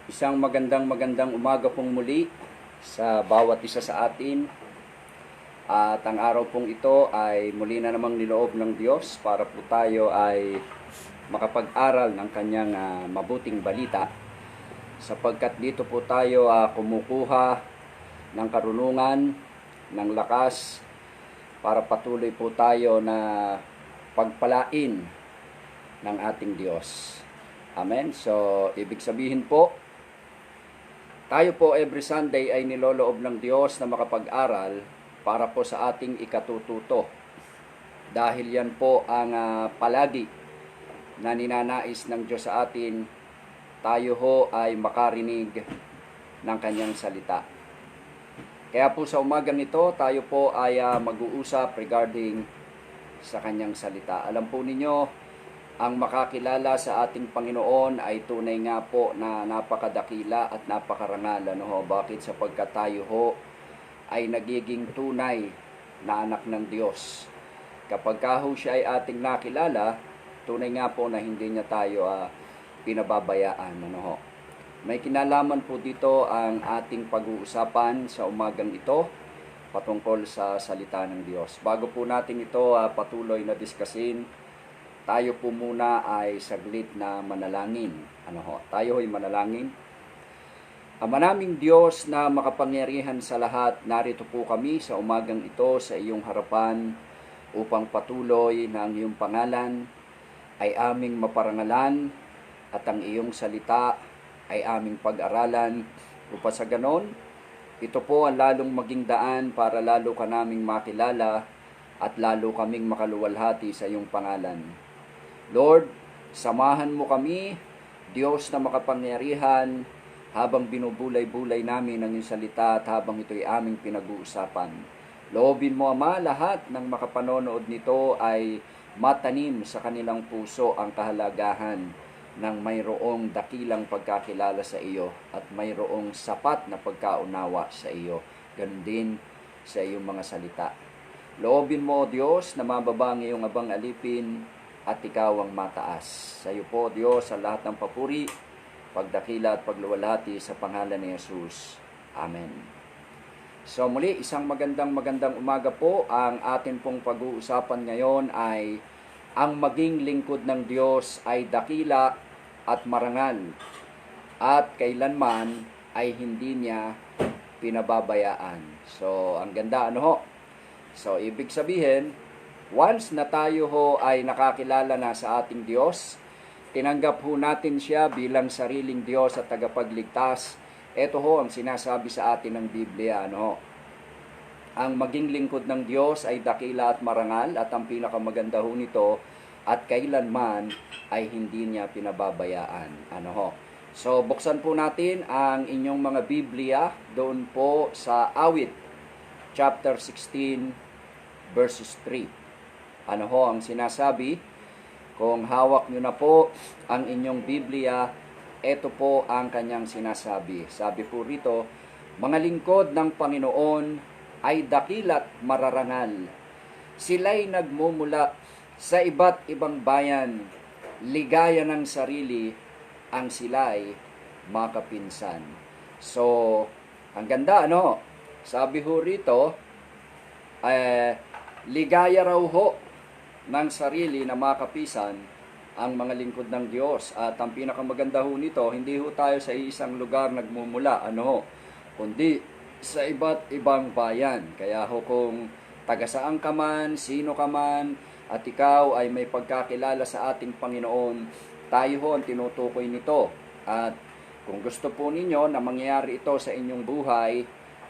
Isang magandang umaga pong muli sa bawat isa sa atin. At ang araw pong ito ay muli na namang niloob ng Diyos para po tayo ay makapag-aral ng kanyang mabuting balita. Sapagkat dito po tayo kumukuha ng karunungan, ng lakas, para patuloy po tayo na pagpalain ng ating Diyos. Amen. So, ibig sabihin po, tayo po every Sunday ay niloloob ng Diyos na makapag-aral para po sa ating ikatututo. Dahil yan po ang palagi na ninanais ng Diyos sa atin, tayo ho ay makarinig ng kanyang salita. Kaya po sa umagang ito, tayo po ay mag-uusap regarding sa kanyang salita. Alam po ninyo, ang makakilala sa ating Panginoon ay tunay nga po na napakadakila at napakarangal. Bakit? Sapagkat tayo ho ay nagiging tunay na anak ng Diyos. Kapag ho siya ay ating nakilala, tunay nga po na hindi niya tayo pinababayaan. May kinalaman po dito ang ating pag-uusapan sa umagang ito patungkol sa salita ng Diyos. Bago po natin ito patuloy na diskusin, tayo po muna ay saglit na manalangin. Tayo ay manalangin. Ama naming Diyos na makapangyarihan sa lahat, narito po kami sa umagang ito sa iyong harapan upang patuloy na ang iyong pangalan ay aming maparangalan at ang iyong salita ay aming pag-aralan upang sa ganon, ito po ang lalong maging daan para lalo ka naming makilala at lalo kaming makaluwalhati sa iyong pangalan. Lord, samahan mo kami, Diyos na makapangyarihan, habang binubulay-bulay namin ang iyong salita at habang ito'y aming pinag-uusapan. Loobin mo, Ama, lahat ng makapanonood nito ay matanim sa kanilang puso ang kahalagahan ng mayroong dakilang pagkakilala sa iyo at mayroong sapat na pagkaunawa sa iyo. Ganun din sa iyong mga salita. Loobin mo, Diyos, na mababa ang iyong abang alipin at ikaw ang mataas. Sa iyo po, Diyos, sa lahat ng papuri, pagdakila at pagluwalhati sa pangalan ni Jesus. Amen. So muli, isang magandang umaga po. Ang atin pong pag-uusapan ngayon ay ang maging lingkod ng Diyos ay dakila at marangal at kailanman ay hindi niya pinababayaan. So, ang ganda So, ibig sabihin, once na tayo ho ay nakakilala na sa ating Diyos, tinanggap ho natin siya bilang sariling Diyos at tagapagligtas. Ito ho ang sinasabi sa atin ng Biblia. Ang maging lingkod ng Diyos ay dakila at marangal at ang pinakamaganda ho nito at kailanman ay hindi niya pinababayaan. So, buksan po natin ang inyong mga Biblia doon po sa Awit, chapter 16, verses 3. Ang sinasabi? Kung hawak nyo na po ang inyong Biblia, ito po ang kanyang sinasabi. Sabi po rito, mga lingkod ng Panginoon ay dakilat mararangal. Sila'y nagmumula sa iba't ibang bayan, ligaya ng sarili ang sila'y makapinsan. So, ang ganda, Sabi ho rito, ligaya raw ho ng sarili na makapisan ang mga lingkod ng Diyos. At ang pinakamaganda ho nito, hindi ho tayo sa isang lugar nagmumula, kundi sa iba't ibang bayan. Kaya ho kung taga-saan ka man, sino ka man, at ikaw ay may pagkakilala sa ating Panginoon, tayo ho ang tinutukoy nito. At kung gusto po ninyo na mangyari ito sa inyong buhay,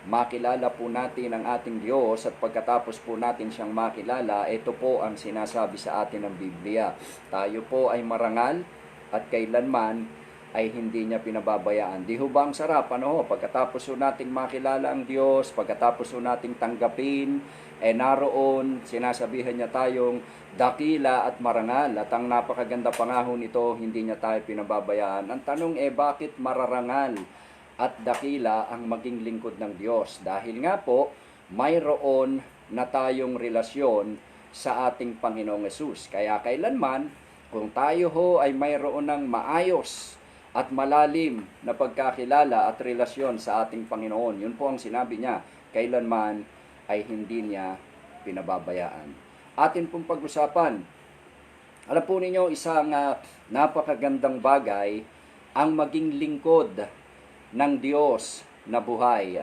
makilala po natin ang ating Diyos at pagkatapos po natin siyang makilala, ito po ang sinasabi sa atin ng Biblia. Tayo po ay marangal at kailanman ay hindi niya pinababayaan. Di ho ba ang sarap? Pagkatapos po nating makilala ang Diyos, pagkatapos po nating tanggapin, naroon, sinasabihan niya tayong dakila at marangal. At ang napakaganda pa nga ho nito, hindi niya tayo pinababayaan. Ang tanong bakit mararangal at dakila ang maging lingkod ng Diyos? Dahil nga po, mayroon na tayong relasyon sa ating Panginoong Hesus. Kaya kailanman, kung tayo ho ay mayroon ng maayos at malalim na pagkakilala at relasyon sa ating Panginoon. Yun po ang sinabi niya, kailanman ay hindi niya pinababayaan. Atin pong pag-usapan, alam po ninyo, isang napakagandang bagay ang maging lingkod ng Diyos na buhay.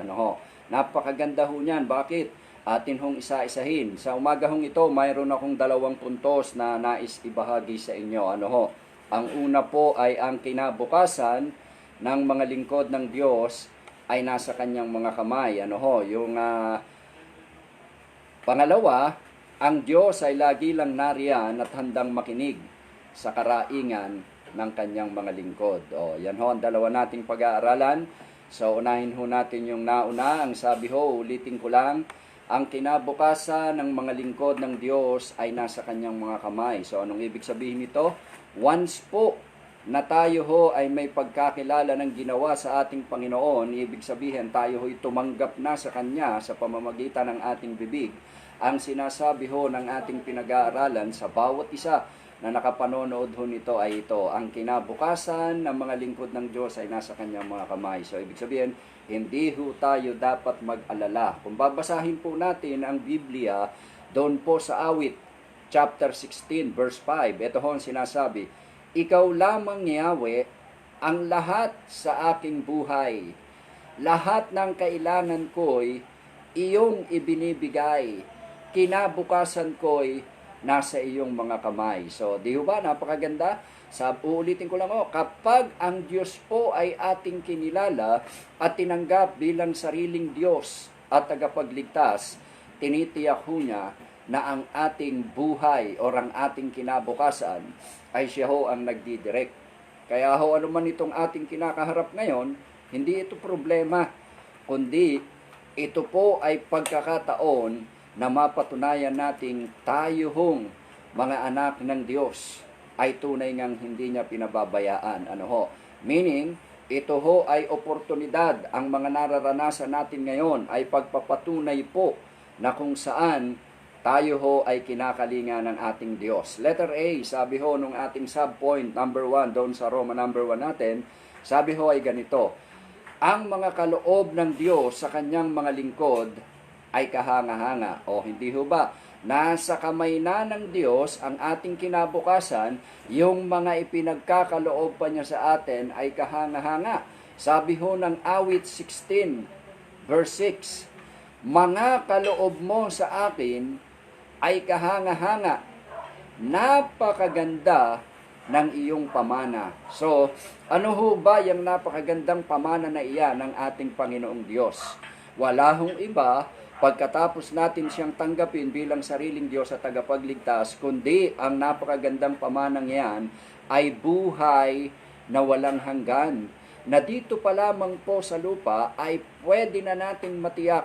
Napakaganda ho niyan. Bakit? Atin hong isa-isahin. Sa umaga hong ito, mayroon akong 2 puntos na nais ibahagi sa inyo. Ang una po ay ang kinabukasan ng mga lingkod ng Diyos ay nasa kanyang mga kamay. Yung pangalawa, ang Diyos ay lagi lang nariyan at handang makinig sa karaingan ng kanyang mga lingkod. Yan ho ang dalawa nating pag-aaralan. So, unahin ho natin yung nauna. Ang sabi ho, ulitin ko lang, ang kinabukasan ng mga lingkod ng Diyos ay nasa kanyang mga kamay. So, anong ibig sabihin nito? Once po na tayo ho ay may pagkakilala ng ginawa sa ating Panginoon, ibig sabihin tayo ho'y tumanggap na sa Kanya sa pamamagitan ng ating bibig. Ang sinasabi ho ng ating pinag-aaralan sa bawat isa na nakapanonood ho nito ay ito, ang kinabukasan ng mga lingkod ng Diyos ay nasa kanyang mga kamay. So, ibig sabihin, hindi ho tayo dapat mag-alala. Kung babasahin po natin ang Biblia, doon po sa Awit, chapter 16, verse 5, ito ho ang sinasabi, ikaw lamang, Yahweh, ang lahat sa aking buhay. Lahat ng kailangan ko'y iyong ibinibigay. Kinabukasan ko'y nasa iyong mga kamay. So, di ba, napakaganda? Uulitin ko lang kapag ang Diyos po ay ating kinilala at tinanggap bilang sariling Diyos at tagapagligtas, tinitiyak ho niya na ang ating buhay o ang ating kinabukasan ay siya ho ang nagdidirect. Kaya ho, ano man itong ating kinakaharap ngayon, hindi ito problema, kundi ito po ay pagkakataon na mapatunayan nating tayo hong mga anak ng Diyos ay tunay ngang hindi niya pinababayaan. Meaning, ito ho ay oportunidad. Ang mga nararanasan natin ngayon ay pagpapatunay po na kung saan tayo ho ay kinakalinga ng ating Diyos. Letter A, sabi ho nung ating subpoint number 1 doon sa Roma number 1 natin, sabi ho ay ganito, ang mga kaloob ng Diyos sa kanyang mga lingkod ay kahanga-hanga. Hindi ho ba? Nasa kamay na ng Diyos ang ating kinabukasan, yung mga ipinagkakaloob pa niya sa atin ay kahanga-hanga. Sabi ho ng Awit 16, verse 6, mga kaloob mo sa akin ay kahanga-hanga, napakaganda ng iyong pamana. So, ano ho ba yung napakagandang pamana na iyan ng ating Panginoong Diyos? Wala hong iba, pagkatapos natin siyang tanggapin bilang sariling Diyos at tagapagligtas, kundi ang napakagandang pamanang yan ay buhay na walang hanggan. Na dito pa lamang po sa lupa ay pwede na nating matiyak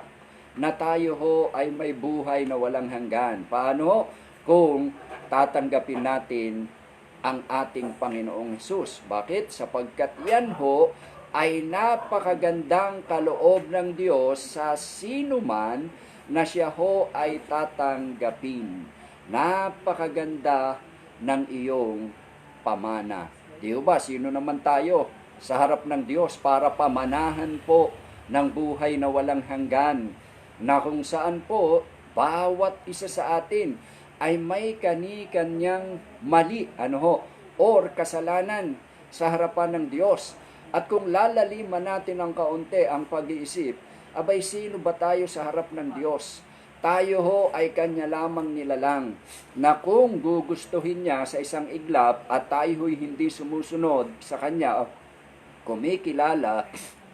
na tayo ho ay may buhay na walang hanggan. Paano? Kung tatanggapin natin ang ating Panginoong Hesus. Bakit? Sapagkat yan ho ay napakagandang kaloob ng Diyos sa sino man na siya ho ay tatanggapin. Napakaganda ng iyong pamana. Di ba? Sino naman tayo sa harap ng Diyos para pamanahan po ng buhay na walang hanggan, na kung saan po bawat isa sa atin ay may kani-kanyang mali, or kasalanan sa harapan ng Diyos. At kung lalaliman natin ng kaunti ang pag-iisip, abay sino ba tayo sa harap ng Diyos? Tayo ho ay Kanya lamang nilalang, na kung gugustuhin niya sa isang iglap at tayo ho'y hindi sumusunod sa Kanya, kumikilala,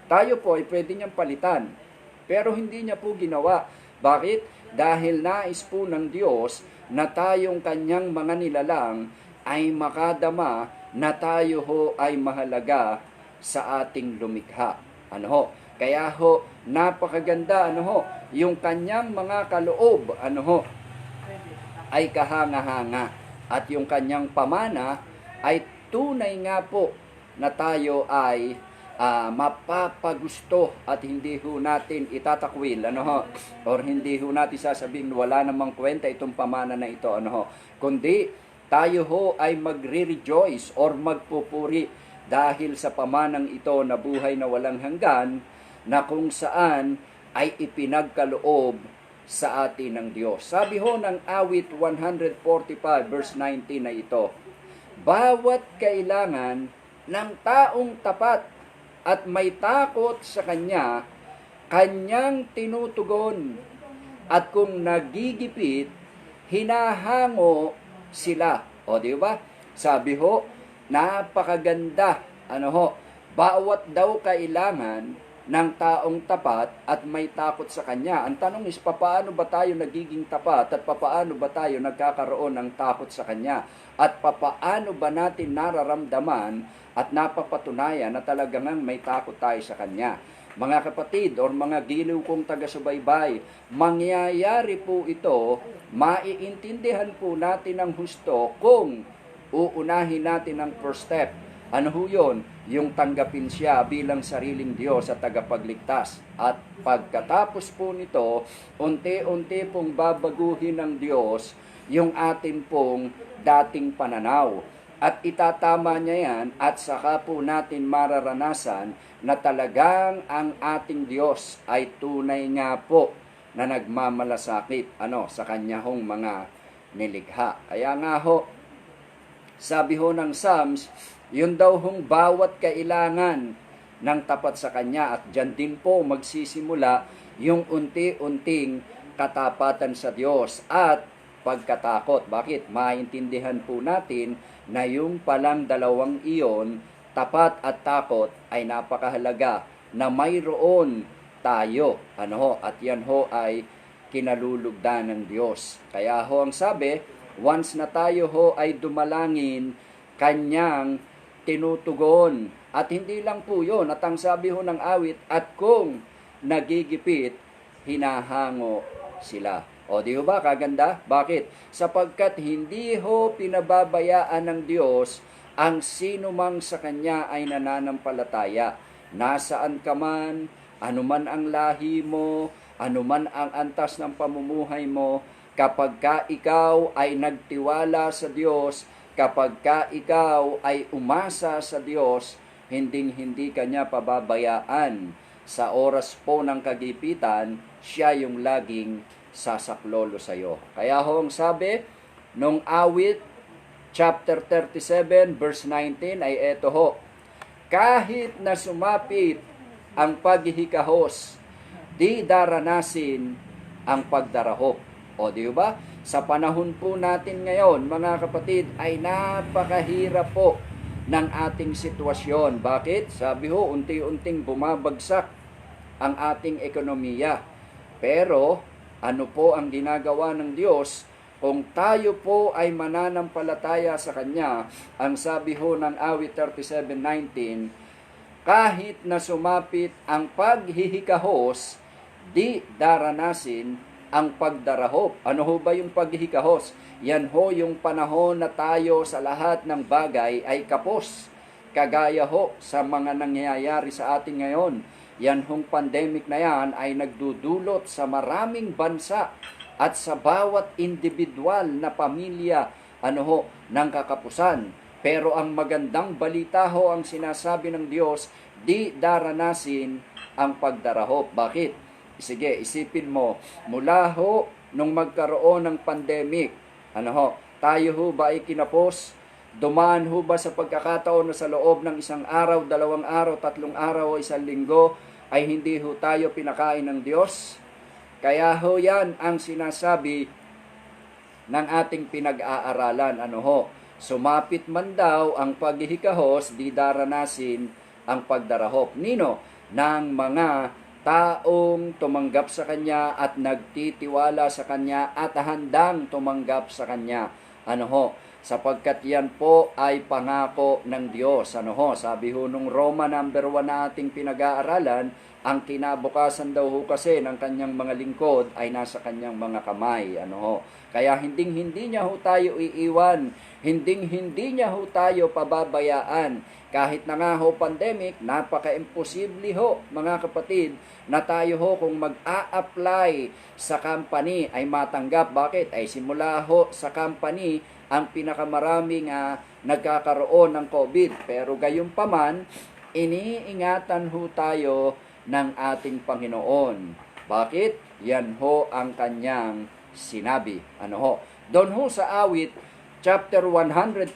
tayo po ay pwede niyang palitan. Pero hindi niya po ginawa. Bakit? Dahil nais po ng Diyos na tayong Kanyang mga nilalang ay makadama na tayo ho ay mahalaga sa ating lumikha. Kaya ho, napakaganda, yung Kanyang mga kaloob, ay kahanga-hanga. At yung Kanyang pamana ay tunay nga po na tayo ay mapapagusto at hindi ho natin itatakwil, or hindi ho natin sasabihin wala namang kwenta itong pamana na ito, kundi tayo ho ay magre-rejoice or magpupuri dahil sa pamanang ito na buhay na walang hanggan, na kung saan ay ipinagkaloob sa atin ng Diyos. Sabi ho ng awit 145 verse 19 na ito, bawat kailangan ng taong tapat at may takot sa Kanya, Kanyang tinutugon, at kung nagigipit, hinahango sila. O di ba? Sabi ho, napakaganda. Bawat daw kailangan ng taong tapat at may takot sa Kanya. Ang tanong is, papaano ba tayo nagiging tapat at papaano ba tayo nagkakaroon ng takot sa Kanya? At papaano ba natin nararamdaman at napapatunayan na talagang may takot tayo sa Kanya? Mga kapatid or mga giliw kong taga-subaybay, mangyayari po ito, maiintindihan po natin ang husto kung uunahin natin ang first step. Ano ho yun? Yung tanggapin siya bilang sariling Diyos at tagapagligtas. At pagkatapos po nito, unti-unti pong babaguhin ng Diyos yung atin pong dating pananaw. At itatama niya yan at saka po natin mararanasan na talagang ang ating Diyos ay tunay nga po na nagmamalasakit sa Kanya hong mga nilikha. Kaya nga ho, sabi ho ng Psalms, yun daw hong bawat kailangan ng tapat sa Kanya, at dyan din po magsisimula yung unti-unting katapatan sa Diyos at pagkatakot. Bakit? Maintindihan po natin na yung palang dalawang iyon, tapat at takot, ay napakahalaga na mayroon tayo. At yan ho ay kinalulugdan ng Diyos. Kaya ho ang sabi, once na tayo ho ay dumalangin, Kanyang tinutugon. At hindi lang po yun, at ang sabi ho ng awit, at kung nagigipit, hinahango sila. O di ba kaganda? Bakit? Sapagkat hindi ho pinababayaan ng Diyos ang sino mang sa Kanya ay nananampalataya. Nasaan ka man, anuman ang lahi mo, anuman ang antas ng pamumuhay mo, kapag ka ikaw ay nagtiwala sa Diyos, kapag ka ikaw ay umasa sa Diyos, hinding-hindi Kanya pababayaan. Sa oras po ng kagipitan, Siya yung laging sasaklolo sa iyo. Kaya ho ang sabi nung awit chapter 37 verse 19 ay eto ho, kahit na sumapit ang paghihikahos, di daranasin ang pagdarahop. O di ba? Sa panahon po natin ngayon, mga kapatid, ay napakahirap po ng ating sitwasyon. Bakit? Sabi ho, unti-unting bumabagsak ang ating ekonomiya. Pero ano po ang ginagawa ng Diyos? Kung tayo po ay mananampalataya sa Kanya, ang sabi ho ng awit 37:19, kahit na sumapit ang paghihikahos, di daranasin ang pagdarahop. Ano ho ba yung paghihikahos? Yan ho yung panahon na tayo sa lahat ng bagay ay kapos. Kagaya ho sa mga nangyayari sa atin ngayon. Yan hong pandemic na yan ay nagdudulot sa maraming bansa at sa bawat individual na pamilya ng kakapusan. Pero ang magandang balita ho ang sinasabi ng Diyos, di daranasin ang pagdarahop. Bakit? Sige, isipin mo, mula ho nung magkaroon ng pandemic, tayo ho ba ay kinapos? Dumaan ho ba sa pagkakataon na sa loob ng isang araw, 2 araw, 3 araw o 1 linggo ay hindi ho tayo pinakain ng Diyos? Kaya ho yan ang sinasabi ng ating pinag-aaralan. Sumapit man daw ang paghihikahos, di daranasin ang pagdarahop. Nino? Ng mga taong tumanggap sa Kanya at nagtitiwala sa Kanya at handang tumanggap sa Kanya. Sapagkat yan po ay pangako ng Diyos. Sabi ho nung Roma number 1 na ating pinag-aaralan, ang kinabukasan daw ho kasi ng Kanyang mga lingkod ay nasa Kanyang mga kamay. Kaya hinding-hindi niya ho tayo iiwan, hinding-hindi niya ho tayo pababayaan. Kahit na nga ho pandemic, napaka-imposible ho mga kapatid na tayo ho kung mag-a-apply sa company ay matanggap. Bakit? Ay simula ho sa company ang pinakamaraming nagkakaroon ng COVID. Pero gayunpaman, iniingatan ho tayo ng ating Panginoon. Bakit? Yan ho ang kanyang sinabi. Ano ho? Doon ho sa awit, chapter 145,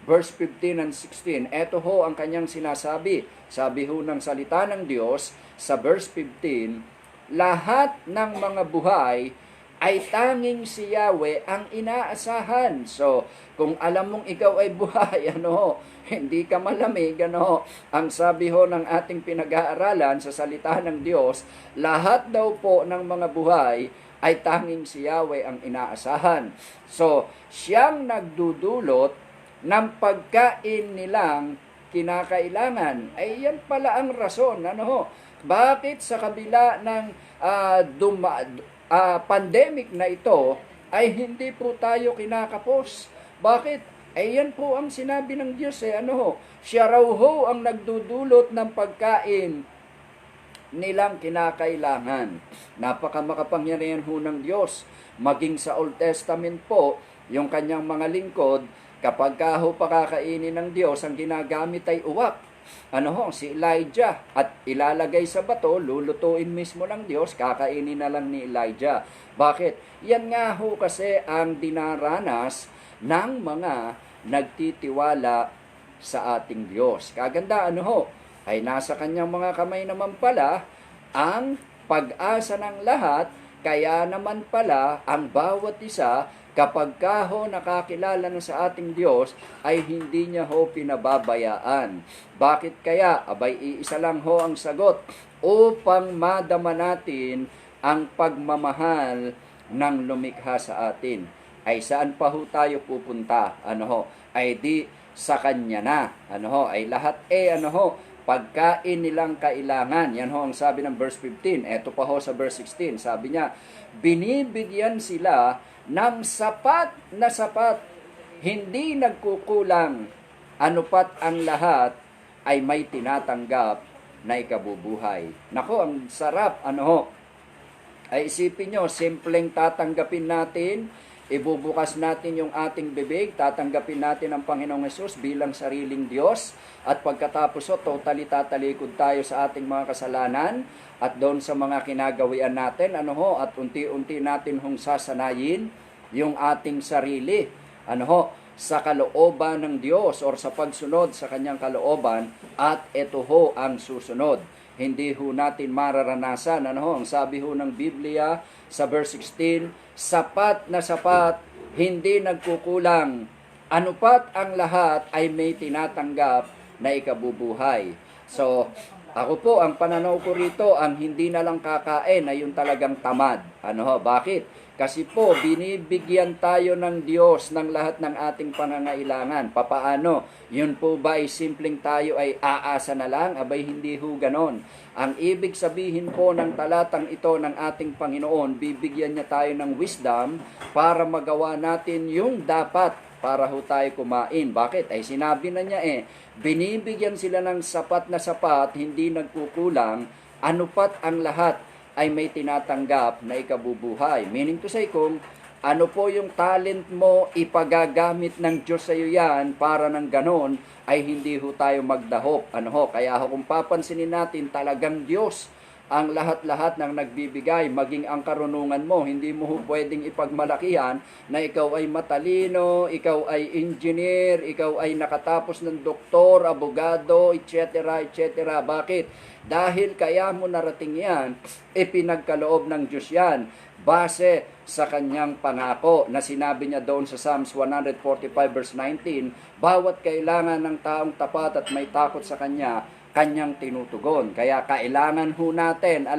verse 15 and 16, eto ho ang kanyang sinasabi. Sabi ho ng salita ng Diyos sa verse 15, lahat ng mga buhay ay tanging si Yahweh ang inaasahan. So, kung alam mong ikaw ay buhay, hindi ka malamig, ang sabi ho ng ating pinag-aaralan sa salita ng Diyos, lahat daw po ng mga buhay ay tanging si Yahweh ang inaasahan. So, siyang nagdudulot ng pagkain nilang kinakailangan. Ay yan pala ang rason. Bakit sa kabila ng pandemic na ito ay hindi po tayo kinakapos? Bakit? Ay yan po ang sinabi ng Diyos. Siya raw ho ang nagdudulot ng pagkain nilang kinakailangan. Napakamakapangyarihan ho ng Diyos. Maging sa Old Testament po, yung kanyang mga lingkod, kapag ho pakakainin ng Diyos, ang ginagamit ay uwak. Si Elijah, at ilalagay sa bato, lulutuin mismo ng Diyos, kakainin na lang ni Elijah. Bakit? Yan nga ho kasi ang dinaranas ng mga nagtitiwala sa ating Diyos. Kaganda, ay nasa kanyang mga kamay naman pala ang pag-asa ng lahat, kaya naman pala ang bawat isa kapag ho nakakilala na sa ating Diyos ay hindi niya ho pinababayaan. Bakit kaya? Abay, iisa lang ho ang sagot, upang madama natin ang pagmamahal ng lumikha sa atin. Ay saan pa ho tayo pupunta? Ay di sa Kanya na. Ay lahat pagkain nilang kailangan. Yan ho ang sabi ng verse 15. Eto pa ho sa verse 16. Sabi niya, binibigyan sila ng sapat na sapat, hindi nagkukulang, anupat ang lahat ay may tinatanggap na ikabubuhay. Nako, ang sarap, ay isipin nyo, simpleng tatanggapin natin, ibubukas natin yung ating bibig, tatanggapin natin ang Panginoong Hesus bilang sariling Diyos, at pagkatapos totally tatalikod tayo sa ating mga kasalanan, at doon sa mga kinagawian natin, at unti-unti natin sasanayin yung ating sarili, sa kalooban ng Diyos or sa pagsunod sa kanyang kalooban, at ito ho ang susunod. Hindi ho natin mararanasan, ang sabi ho ng Biblia sa verse 16, sapat na sapat, hindi nagkukulang, anupat ang lahat ay may tinatanggap na ikabubuhay. So, ako po, ang pananaw ko rito, ang hindi na lang kakain ay yung talagang tamad. Bakit? Kasi po, binibigyan tayo ng Diyos ng lahat ng ating pangangailangan. Papaano? Yun po ba ay simpleng tayo ay aasa na lang? Abay, hindi ho ganon. Ang ibig sabihin po ng talatang ito ng ating Panginoon, bibigyan niya tayo ng wisdom para magawa natin yung dapat para ho tayo kumain. Bakit? Ay sinabi na niya binibigyan sila ng sapat na sapat, hindi nagkukulang, anupat ang lahat ay may tinatanggap na ikabubuhay. Meaning to say, kung ano po yung talent mo, ipagagamit ng Diyos sa iyo yan, para ng ganon, ay hindi ho tayo magdahop. Kaya kung papansinin natin, talagang Diyos ang lahat-lahat ng nagbibigay, maging ang karunungan mo. Hindi mo pwedeng ipagmalakihan na ikaw ay matalino, ikaw ay engineer, ikaw ay nakatapos ng doktor, abogado, etc. etc. Bakit? Dahil kaya mo narating yan, ipinagkaloob ng Diyos yan, base sa kanyang pangako na sinabi niya doon sa Psalms 145 verse 19, bawat kailangan ng taong tapat at may takot sa kanya, kanyang tinutugon. Kaya kailangan ho natin,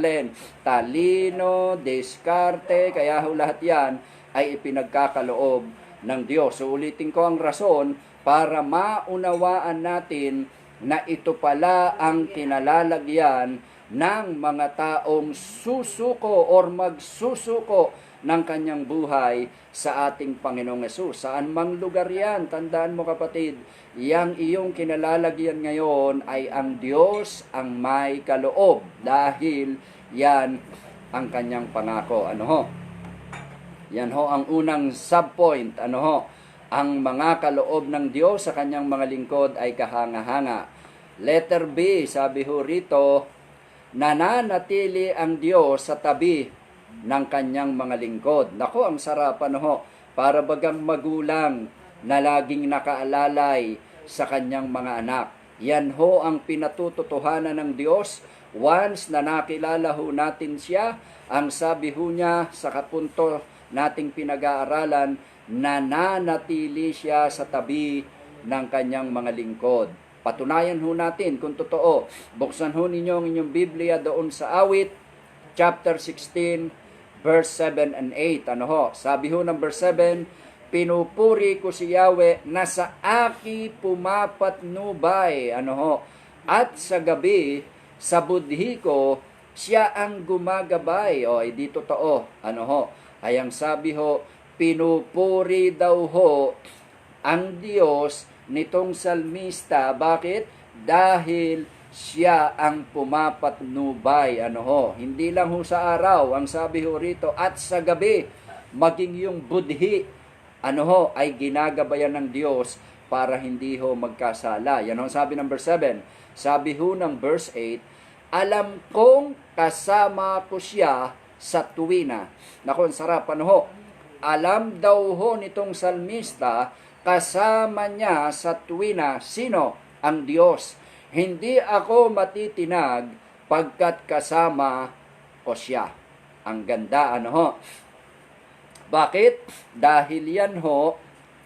talino, diskarte, kaya ho lahat yan ay ipinagkakaloob ng Diyos. So ulitin ko ang rason para maunawaan natin na ito pala ang kinalalagyan ng mga taong susuko or magsusuko ng kanyang buhay sa ating Panginoong Hesus. Saan mang lugar yan, tandaan mo kapatid, yang iyong kinalalagyan ngayon ay ang Diyos ang may kaloob dahil yan ang kanyang pangako. Yan ho ang unang subpoint, Ang mga kaloob ng Diyos sa kanyang mga lingkod ay kahanga-hanga. Letter B, sabi ho rito, nananatili ang Diyos sa tabi ng kanyang mga lingkod. Nako, ang sarapan ho. Para bagang magulang na laging nakaalalay sa kanyang mga anak. Yan ho ang pinatututuhanan ng Diyos. Once na nakilala ho natin siya, ang sabi ho niya sa kapunto nating pinag-aaralan, nananatili siya sa tabi ng kanyang mga lingkod. Patunayan ho natin kung totoo. Buksan ho ninyo ang inyong Biblia doon sa Awit, chapter 16, verse 7 and 8. Ano ho? Sabi ho ng verse 7, pinupuri ko si Yahweh na sa aki pumapatnubay. Ano ho? At sa gabi, sa budhi ko, siya ang gumagabay. O, hindi totoo. Ano ho? Ay ang sabi ho, pinupuri daw ho ang Diyos nitong salmista. Bakit? Dahil siya ang pumapatnubay. Ano ho? Hindi lang ho sa araw, ang sabi ho rito, at sa gabi, maging yung budhi, ano ho, ay ginagabayan ng Diyos para hindi ho magkasala. Yan ho sabi ng verse 7. Sabi ho ng verse 8, alam kong kasama ko siya sa tuwina. Naku, ang sarap, ano ho? Alam daw ho nitong salmista, kasama niya sa tuwina. Sino? Ang Diyos. Hindi ako matitinag pagkat kasama ko siya. Ang ganda, ano ho? Bakit? Dahil yan ho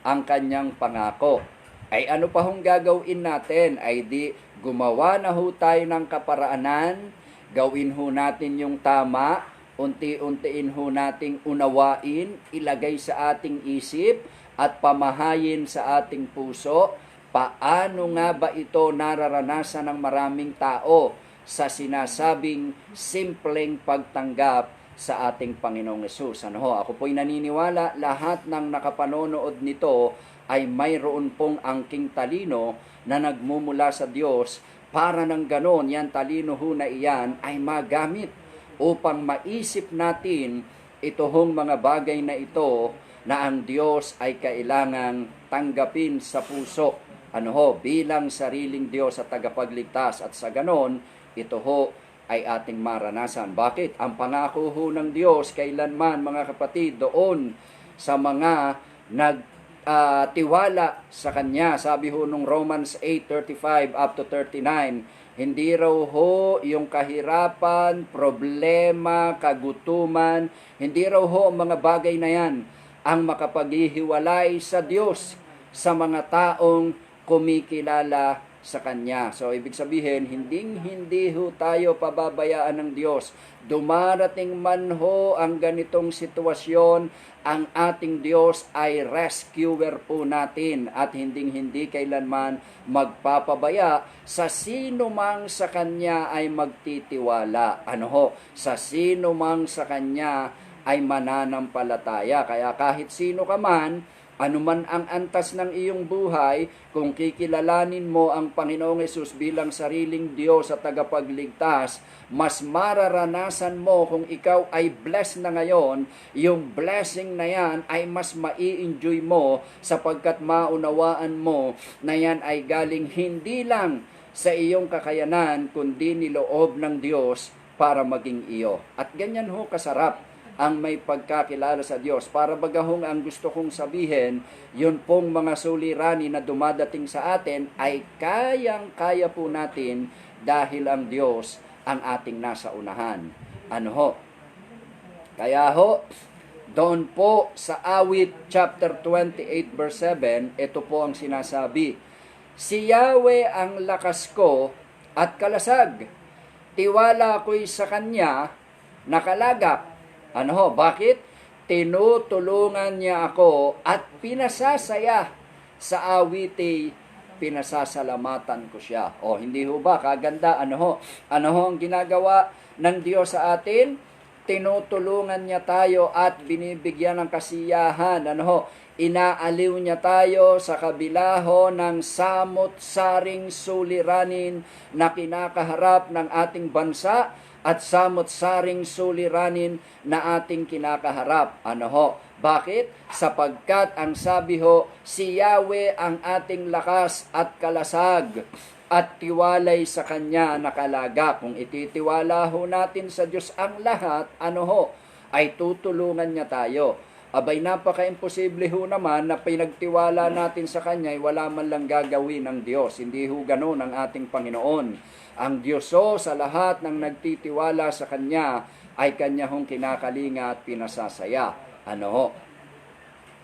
ang kanyang pangako. Ay ano pa hong gagawin natin? Ay di gumawa na ho tayo ng kaparaanan, gawin ho natin yung tama, unti-untiin ho nating unawain, ilagay sa ating isip, at pamahayin sa ating puso. Paano nga ba ito nararanasan ng maraming tao sa sinasabing simpleng pagtanggap sa ating Panginoong Hesus? Ano ho? Ako po'y naniniwala lahat ng nakapanonood nito ay mayroon pong angking talino na nagmumula sa Diyos para ng ganon yan talino ho na iyan ay magamit upang maisip natin ito hong mga bagay na ito na ang Diyos ay kailangang tanggapin sa puso, ano ho, bilang sariling Diyos at tagapagligtas, at sa ganon, ito ho ay ating maranasan. Bakit? Ang pangako ho ng Diyos kailanman, mga kapatid, doon sa mga nagtiwala sa Kanya. Sabi ho nung Romans 8:35 up to 39, hindi raw ho yung kahirapan, problema, kagutuman, hindi raw ho ang mga bagay na yan ang makapaghihiwalay sa Diyos sa mga taong kumikilala sa Kanya. So, ibig sabihin, hindi ho tayo pababayaan ng Diyos. Dumarating man ho ang ganitong sitwasyon, ang ating Diyos ay rescuer po natin at hindi kailanman magpapabaya sa sino mang sa Kanya ay magtitiwala. Ano ho? Sa sino mang sa Kanya ay mananampalataya. Kaya kahit sino ka man, anuman ang antas ng iyong buhay, kung kikilalanin mo ang Panginoong Hesus bilang sariling Diyos at tagapagligtas, mas mararanasan mo kung ikaw ay blessed na ngayon, yung blessing na yan ay mas mai-enjoy mo sapagkat maunawaan mo na yan ay galing hindi lang sa iyong kakayanan, kundi niloob ng Diyos para maging iyo. At ganyan ho kasarap ang may pagkakilala sa Diyos. Para bagahong ang gusto kong sabihin, yun pong mga sulirani na dumadating sa atin ay kayang-kaya po natin dahil ang Diyos ang ating nasa unahan. Ano ho? Kaya ho, doon po sa Awit chapter 28 verse 7, ito po ang sinasabi, si Yahweh ang lakas ko at kalasag. Tiwala ko'y sa Kanya nakalagak. Ano ho? Bakit? Tinutulungan niya ako at pinasasaya sa awiti, pinasasalamatan ko siya. O, hindi ho ba? Kaganda. Ano ho? Ano ho ang ginagawa ng Diyos sa atin? tinutulungan niya tayo at binibigyan ng kasiyahan. Inaaliw niya tayo sa kabila ng samot-saring suliranin na kinakaharap ng ating bansa at samot-saring suliranin na ating kinakaharap. Bakit? Sapagkat ang sabi si Yahweh ang ating lakas at kalasag at tiwalay sa Kanya nakalaga. Kung ititiwala natin sa Diyos ang lahat, ay tutulungan niya tayo. Abay, napaka-imposible naman na pinagtiwala natin sa Kanya ay wala man lang gagawin ng Diyos. Hindi ganoon ang ating Panginoon. Ang Diyos sa lahat ng nagtitiwala sa Kanya ay Kanya kinakalinga at pinasasaya.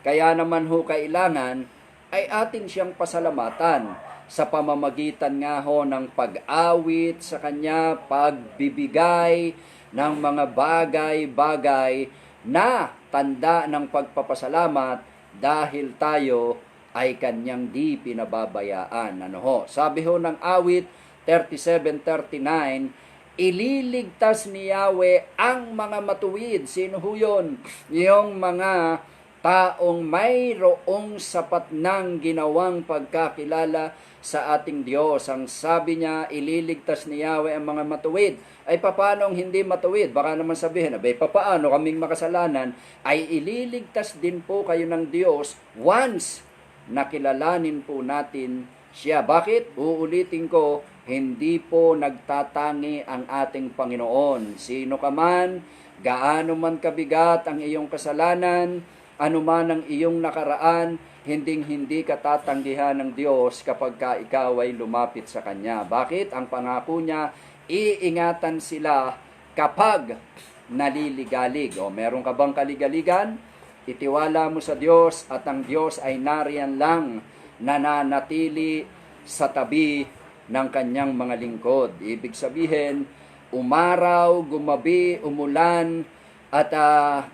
Kaya naman kailangan ay atin siyang pasalamatan sa pamamagitan ng pag-awit sa Kanya, pagbibigay ng mga bagay-bagay na tanda ng pagpapasalamat dahil tayo ay Kanyang di pinababayaan. Sabi ng awit 37:39, ililigtas ni Yahweh ang mga matuwid. Sino yun? Yung mga taong mayroong sapat ng ginawang pagkakilala sa ating Diyos. Ang sabi niya, ililigtas ni Yahweh ang mga matuwid. Ay papaano hindi matuwid? Baka naman sabihin, papaano kaming makasalanan? Ay ililigtas din po kayo ng Diyos once nakilalanin po natin siya. Bakit? Uulitin ko, hindi po nagtatangi ang ating Panginoon. Sino ka man, gaano man kabigat ang iyong kasalanan, anuman ang iyong nakaraan, hindi ka tatanggihan ng Diyos kapag ikaw ay lumapit sa Kanya. Bakit? Ang pangako niya, iingatan sila kapag naliligalig. Meron ka bang kaligaligan? Itiwala mo sa Diyos at ang Diyos ay nariyan lang, nananatili sa tabi ng Kanyang mga lingkod. Ibig sabihin, umaraw, gumabi, umulan, at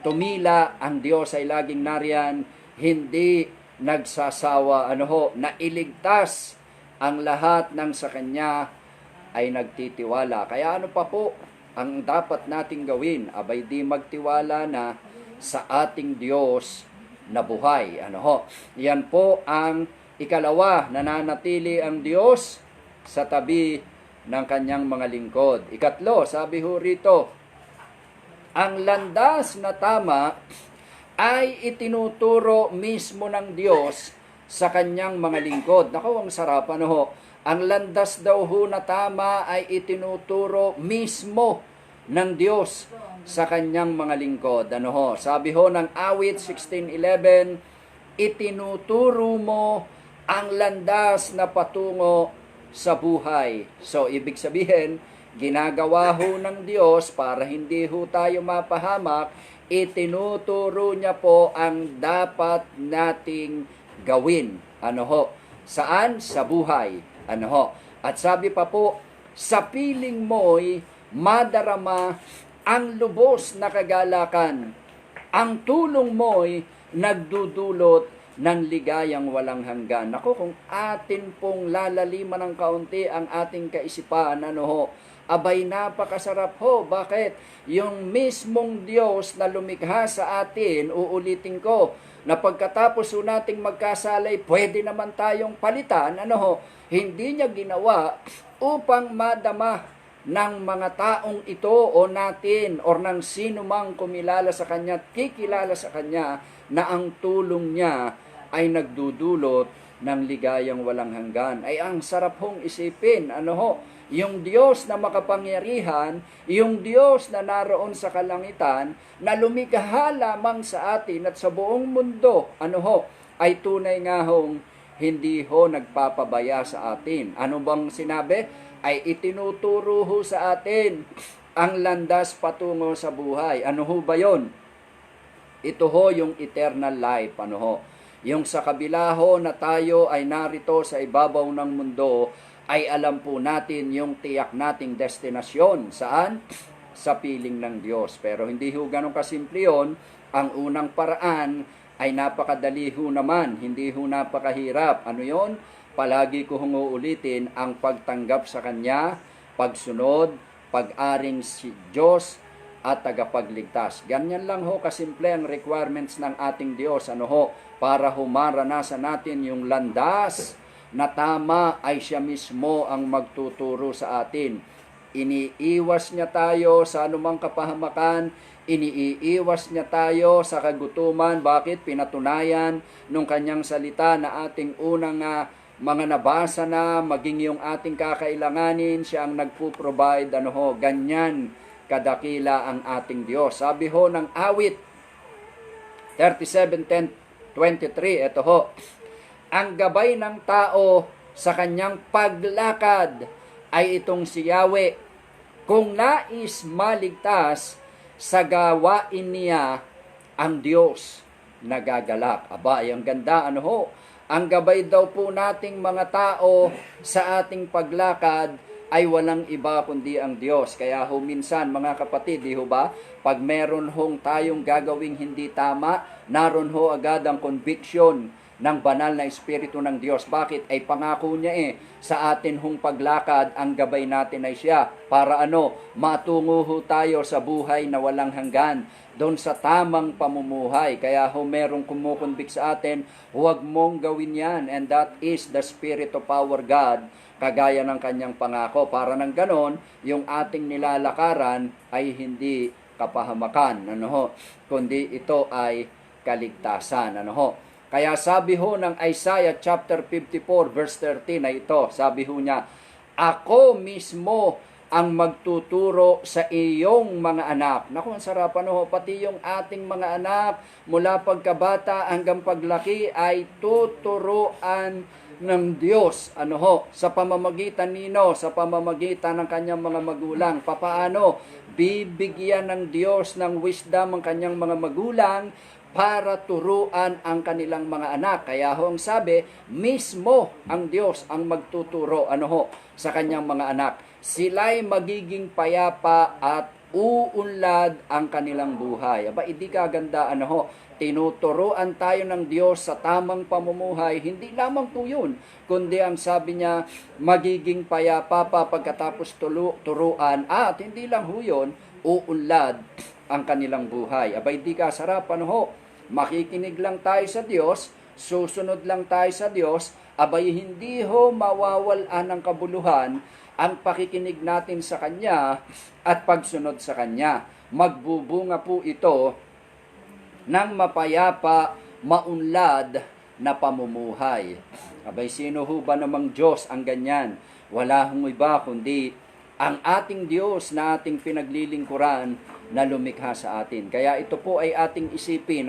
tumila, ang Diyos ay laging nariyan, hindi nagsasawa, na iligtas ang lahat ng sa Kanya ay nagtitiwala. Kaya pa po ang dapat nating gawin? Abay di magtiwala na sa ating Diyos na buhay. Yan po ang ikalawa, nananatili ang Diyos sa tabi ng Kanyang mga lingkod. Ikatlo, sabi rito, ang landas na tama ay itinuturo mismo ng Diyos sa Kanyang mga lingkod. Ang sarap, Ang landas daw na tama ay itinuturo mismo ng Diyos sa Kanyang mga lingkod. Sabi ng awit 16:11, itinuturo mo ang landas na patungo sa buhay. So, ibig sabihin, ginagawa ng Diyos para hindi tayo mapahamak, itinuturo niya po ang dapat nating gawin. Saan? Sa buhay. At sabi pa po, sa piling mo'y madarama ang lubos na kagalakan. Ang tulong mo'y nagdudulot ng ligayang walang hanggan. Kung atin pong lalaliman ng kaunti ang ating kaisipan, abay napakasarap Bakit? Yung mismong Diyos na lumikha sa atin, uulitin ko, na pagkatapos nating magkasalay, pwede naman tayong palitan. Hindi niya ginawa upang madama ng mga taong ito o natin or ng sino mang kumilala sa Kanya at kikilala sa Kanya na ang tulong niya ay nagdudulot ng ligayang walang hanggan. Ay ang sarap isipin, yung Diyos na makapangyarihan, yung Diyos na naroon sa kalangitan, na lumikha lamang sa atin at sa buong mundo, ay tunay nga hindi nagpapabaya sa atin. Ano bang sinabi? Ay itinuturo sa atin ang landas patungo sa buhay. Ano ba yon? Ito yung eternal life. Yung sa kabila na tayo ay narito sa ibabaw ng mundo, ay alam po natin yung tiyak nating destinasyon. Saan? Sa piling ng Diyos. Pero hindi ganun kasimple yun. Ang unang paraan ay napakadali naman. Hindi napakahirap. Ano yon? Palagi ko uulitin ang pagtanggap sa Kanya, pagsunod, pag-aring si Diyos, at tagapagligtas. Ganyan lang ho kasimple ang requirements ng ating Diyos. Para maranasan natin yung landas na tama ay siya mismo ang magtuturo sa atin. Iniiwas niya tayo sa anumang kapahamakan, iniiwas niya tayo sa kagutuman. Bakit? Pinatunayan nung kanyang salita na ating unang mga nabasa na, maging yung ating kakailanganin, siya ang nagpo-provide. Ganyan kadakila ang ating Diyos. Sabi ho ng awit 37:10-23, ito ho, ang gabay ng tao sa kanyang paglakad ay itong si Yahweh. Kung nais maligtas, sa gawain niya ang Diyos nagagalak. Aba, ay ang ganda, ang gabay daw po nating mga tao sa ating paglakad ay walang iba kundi ang Diyos. Kaya ho minsan mga kapatid, di ho ba, pag meron hong tayong gagawing hindi tama, naroon ho agad ang conviction ng banal na Espiritu ng Diyos. Bakit? Ay pangako niya sa atin hong paglakad, ang gabay natin ay siya. Para matungo ho tayo sa buhay na walang hanggan, doon sa tamang pamumuhay. Kaya ho merong kumukonbik sa atin, huwag mong gawin yan. And that is the Spirit of our God, kagaya ng kanyang pangako. Para ng ganon, yung ating nilalakaran ay hindi kapahamakan, kundi ito ay kaligtasan, Kaya sabi ho ng Isaiah chapter 54 verse 13 na ito, sabi ho niya, ako mismo ang magtuturo sa iyong mga anak. Naku, ang sarapan ho, pati yung ating mga anak, mula pagkabata hanggang paglaki, ay tuturuan ng Diyos. Sa pamamagitan nino, sa pamamagitan ng kanyang mga magulang. Papaano? Bibigyan ng Diyos ng wisdom ang kanyang mga magulang para turuan ang kanilang mga anak. Kaya ho ang sabi, mismo ang Diyos ang magtuturo sa kanyang mga anak. Sila'y magiging payapa at uunlad ang kanilang buhay. Aba, hindi kaganda tinuturuan tayo ng Diyos sa tamang pamumuhay. Hindi lamang po yun, kundi ang sabi niya, magiging payapa pa pagkatapos turuan, at hindi lang ho yun, uunlad ang kanilang buhay. Aba, hindi kasarap, makikinig lang tayo sa Diyos, susunod lang tayo sa Diyos, abay hindi ho mawawalan ng kabuluhan ang pakikinig natin sa Kanya at pagsunod sa Kanya. Magbubunga po ito ng mapayapa, maunlad na pamumuhay. Abay, sino ho ba namang Diyos ang ganyan? Wala hong iba kundi ang ating Diyos na ating pinaglilingkuran na lumikha sa atin. Kaya ito po ay ating isipin,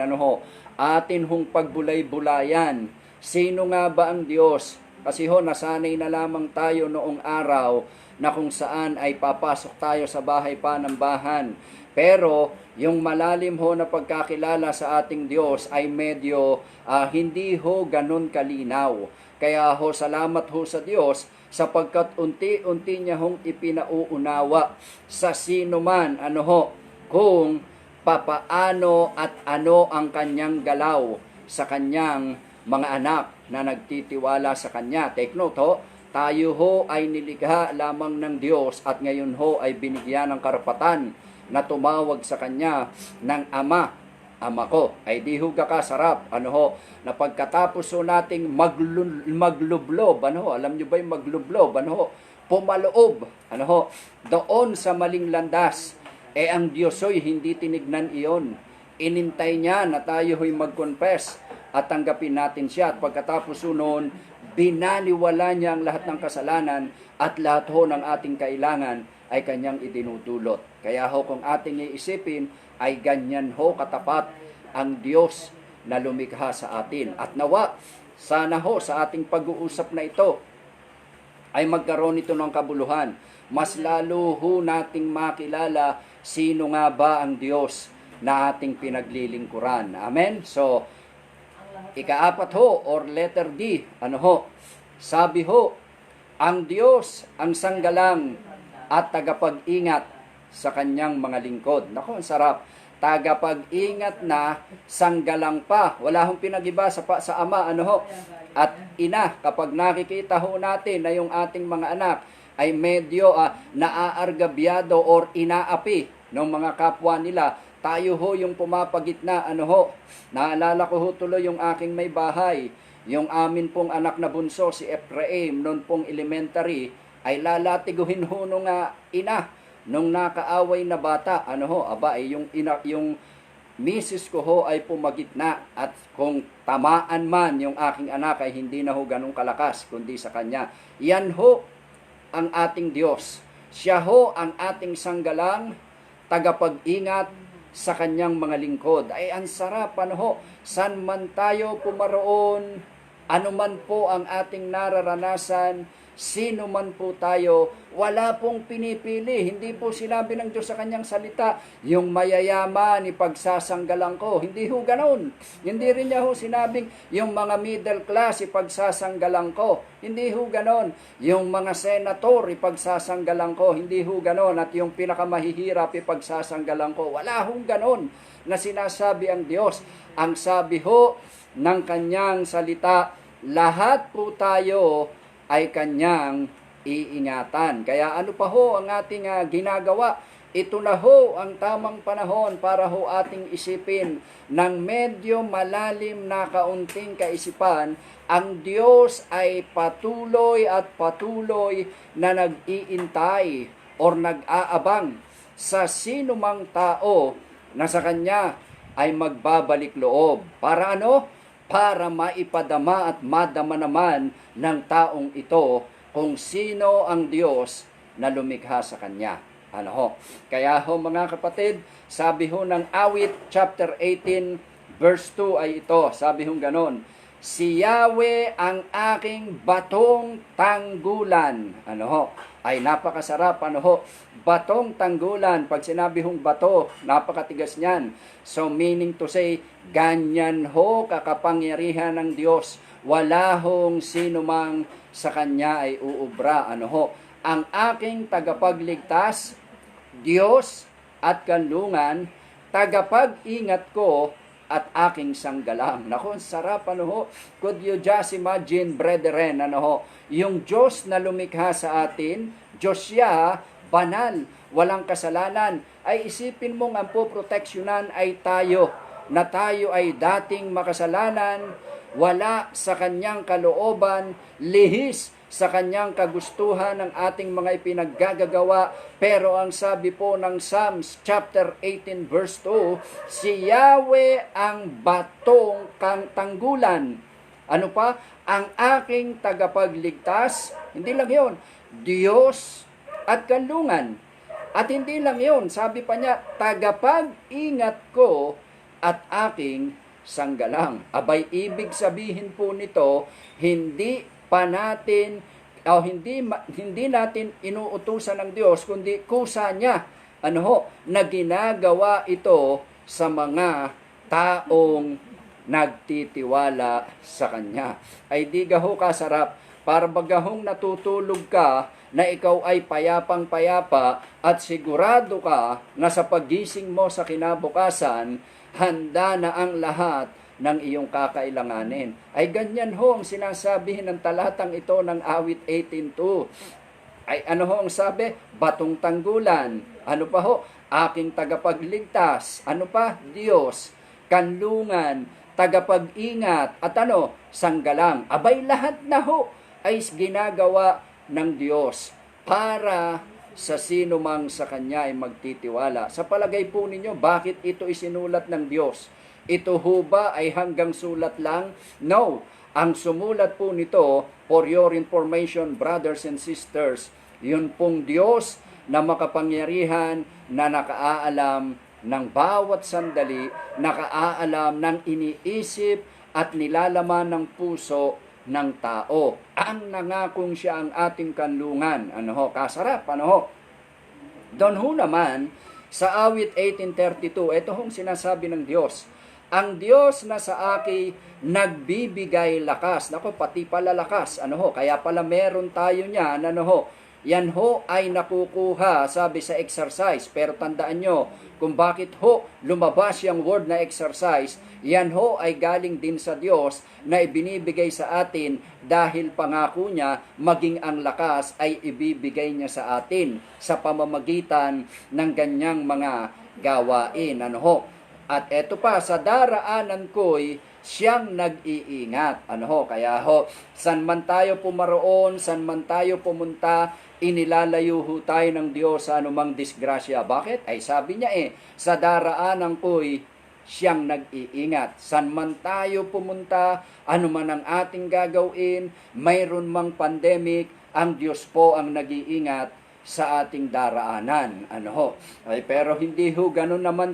atin hong pagbulay-bulayan. Sino nga ba ang Diyos? Kasi nasanay na lamang tayo noong araw na kung saan ay papasok tayo sa bahay panambahan. Pero yung malalim na pagkakilala sa ating Diyos ay medyo hindi ganun kalinaw. Kaya salamat sa Diyos sapagkat unti-unti niya ipinauunawa sa sino man, kung papaano at ano ang kanyang galaw sa kanyang mga anak na nagtitiwala sa kanya. Take note tayo ay nilikha lamang ng Diyos at ngayon ay binigyan ng karapatan na tumawag sa kanya ng Ama. Ama ko, ay di kasarap, na pagkatapos nating maglublob, alam nyo ba yung maglublob, pumaloob, doon sa maling landas, ang Diyos hindi tinignan iyon. Inintay niya na tayo mag-confess at tanggapin natin siya. At pagkatapos noon, binaliwala niya ang lahat ng kasalanan at lahat ng ating kailangan ay kanyang idinudulot. Kaya kung ating iisipin, ay ganyan katapat ang Diyos na lumikha sa atin. At nawa, sana sa ating pag-uusap na ito, ay magkaroon ito ng kabuluhan. Mas lalo nating makilala sino nga ba ang Diyos na ating pinaglilingkuran. Amen? So, ikaapat or letter D, sabi ang Diyos ang sanggalang at tagapag-ingat sa kanyang mga lingkod. Naku, ang sarap. Tagapag-ingat na, sanggalang pa. Wala pinag-iba sa Ama, at Ina. Kapag nakikita natin na yung ating mga anak ay medyo naaargabyado or inaapi, ng mga kapwa nila. Tayo ho yung pumapagitna, ano ho. Naalala ko ho tuloy yung aking may bahay. Yung amin pong anak na bunso, si Ephraim, noon pong elementary, ay lalatiguhin ho nung ina, nung nakaaway na bata. Ano ho, aba, yung misis ko ho ay pumagitna, at kung tamaan man yung aking anak ay hindi na ho ganong kalakas, kundi sa kanya. Yan ho ang ating Diyos. Siya ho ang ating sanggalang, tagapag-ingat sa kanyang mga lingkod. Ay ang sarap, ano ho, san man tayo pumaroon, ano man po ang ating nararanasan, sino man po tayo, wala pong pinipili. Hindi po sinabi ng Diyos sa kanyang salita, yung mayayaman, ipagsasanggalan ko. Hindi ho ganon. Hindi rin niya ho sinabing, yung mga middle class, ipagsasanggalan ko. Hindi ho ganon. Yung mga senator, ipagsasanggalan ko. Hindi ho ganon. At yung pinakamahihirap, ipagsasanggalan ko. Wala ho ganon na sinasabi ang Diyos. Ang sabi ho ng kanyang salita, lahat po tayo ay kanyang iingatan. Kaya ano pa ho ang ating ginagawa? Ito na ho ang tamang panahon para ho ating isipin ng medyo malalim na kaunting kaisipan. Ang Diyos ay patuloy at patuloy na nag-iintay or nag-aabang sa sino mang tao na sa Kanya ay magbabalik loob. Para ano? Para maipadama at madama naman ng taong ito kung sino ang Diyos na lumikha sa Kanya. Ano ho? Kaya ho mga kapatid, sabi ho ng Awit chapter 18 verse 2 ay ito. Sabi ho ganon, si Yahweh ang aking batong tanggulan. Ano ho? Ay napakasarap, ano ho? Batong tanggulan. Pag sinabi hong bato, napakatigas niyan. So meaning to say, ganyan ho kakapangyarihan ng Diyos. Wala hong sino mang sa Kanya ay uubra. Ano ho? Ang aking tagapagligtas, Diyos at kanlungan, tagapag-ingat ko at aking sanggalang. Naku, sarap, ano ho? Could you just imagine, brethren, ano ho? Yung Diyos na lumikha sa atin, Diyos siya, banal, walang kasalanan. Ay isipin mong ang poproteksyonan ay tayo, na tayo ay dating makasalanan, wala sa kanyang kalooban, lihis sa kanyang kagustuhan ng ating mga ipinaggagawa. Pero ang sabi po ng Psalms chapter 18 verse 2, si Yahweh ang batong kang tanggulan. Ano pa? Ang aking tagapagligtas. Hindi lang yon, Diyos at kanlungan. At hindi lang yon, sabi pa niya, tagapag-ingat ko at aking sanggalang. Abay, ibig sabihin po nito, hindi pa natin o hindi natin inuutusan ng Diyos, kundi kusa niya, ano ho, na ginagawa ito sa mga taong nagtitiwala sa Kanya. Ay di gaho kasarap, para bagahong natutulog ka na ikaw ay payapang-payapa at sigurado ka na sa paggising mo sa kinabukasan, handa na ang lahat ng iyong kakailanganin. Ay ganyan ho ang sinasabi ng talatang ito ng Awit 18:2. Ay ano ho ang sabi? Batong tanggulan. Ano pa ho? Aking tagapagligtas. Ano pa? Diyos. Kanlungan. Tagapag-ingat. At ano? Sanggalang. Abay lahat na ho ay ginagawa ng Diyos para sa sino mang sa Kanya ay magtitiwala. Sa palagay po ninyo, bakit ito isinulat ng Diyos? Ito ho ba ay hanggang sulat lang? No. Ang sumulat po nito, for your information, brothers and sisters, yun pong Diyos na makapangyarihan, na nakaalam ng bawat sandali, nakaalam ng iniisip at nilalaman ng puso ng tao. Ang nangakong siya ang ating kanlungan. Ano ho? Kasarap. Ano ho? Doon ho naman, sa Awit 18:32, ito hong sinasabi ng Diyos, ang Diyos na sa aki nagbibigay lakas. Nako, pati pala lakas. Ano ho? Kaya pala meron tayo niyan, ano ho? yan ho ay nakukuha, sabi sa exercise. Pero tandaan nyo, kung bakit ho lumabas yung word na exercise, yan ho ay galing din sa Diyos na ibinibigay sa atin dahil pangako niya maging ang lakas ay ibibigay niya sa atin sa pamamagitan ng ganyang mga gawain. Ano ho? At eto pa, sa daraanan ko'y siyang nag-iingat. Ano ho? Kaya ho, san man tayo pumaroon, san man tayo pumunta, inilalayo ho tayo ng Diyos sa anumang disgrasya. Bakit? Ay sabi niya sa daraanan ko'y siyang nag-iingat. San man tayo pumunta, ano man ang ating gagawin, mayroon mang pandemic, ang Diyos po ang nag-iingat sa ating daraanan. Ano ho? Ay, pero hindi ho ganun naman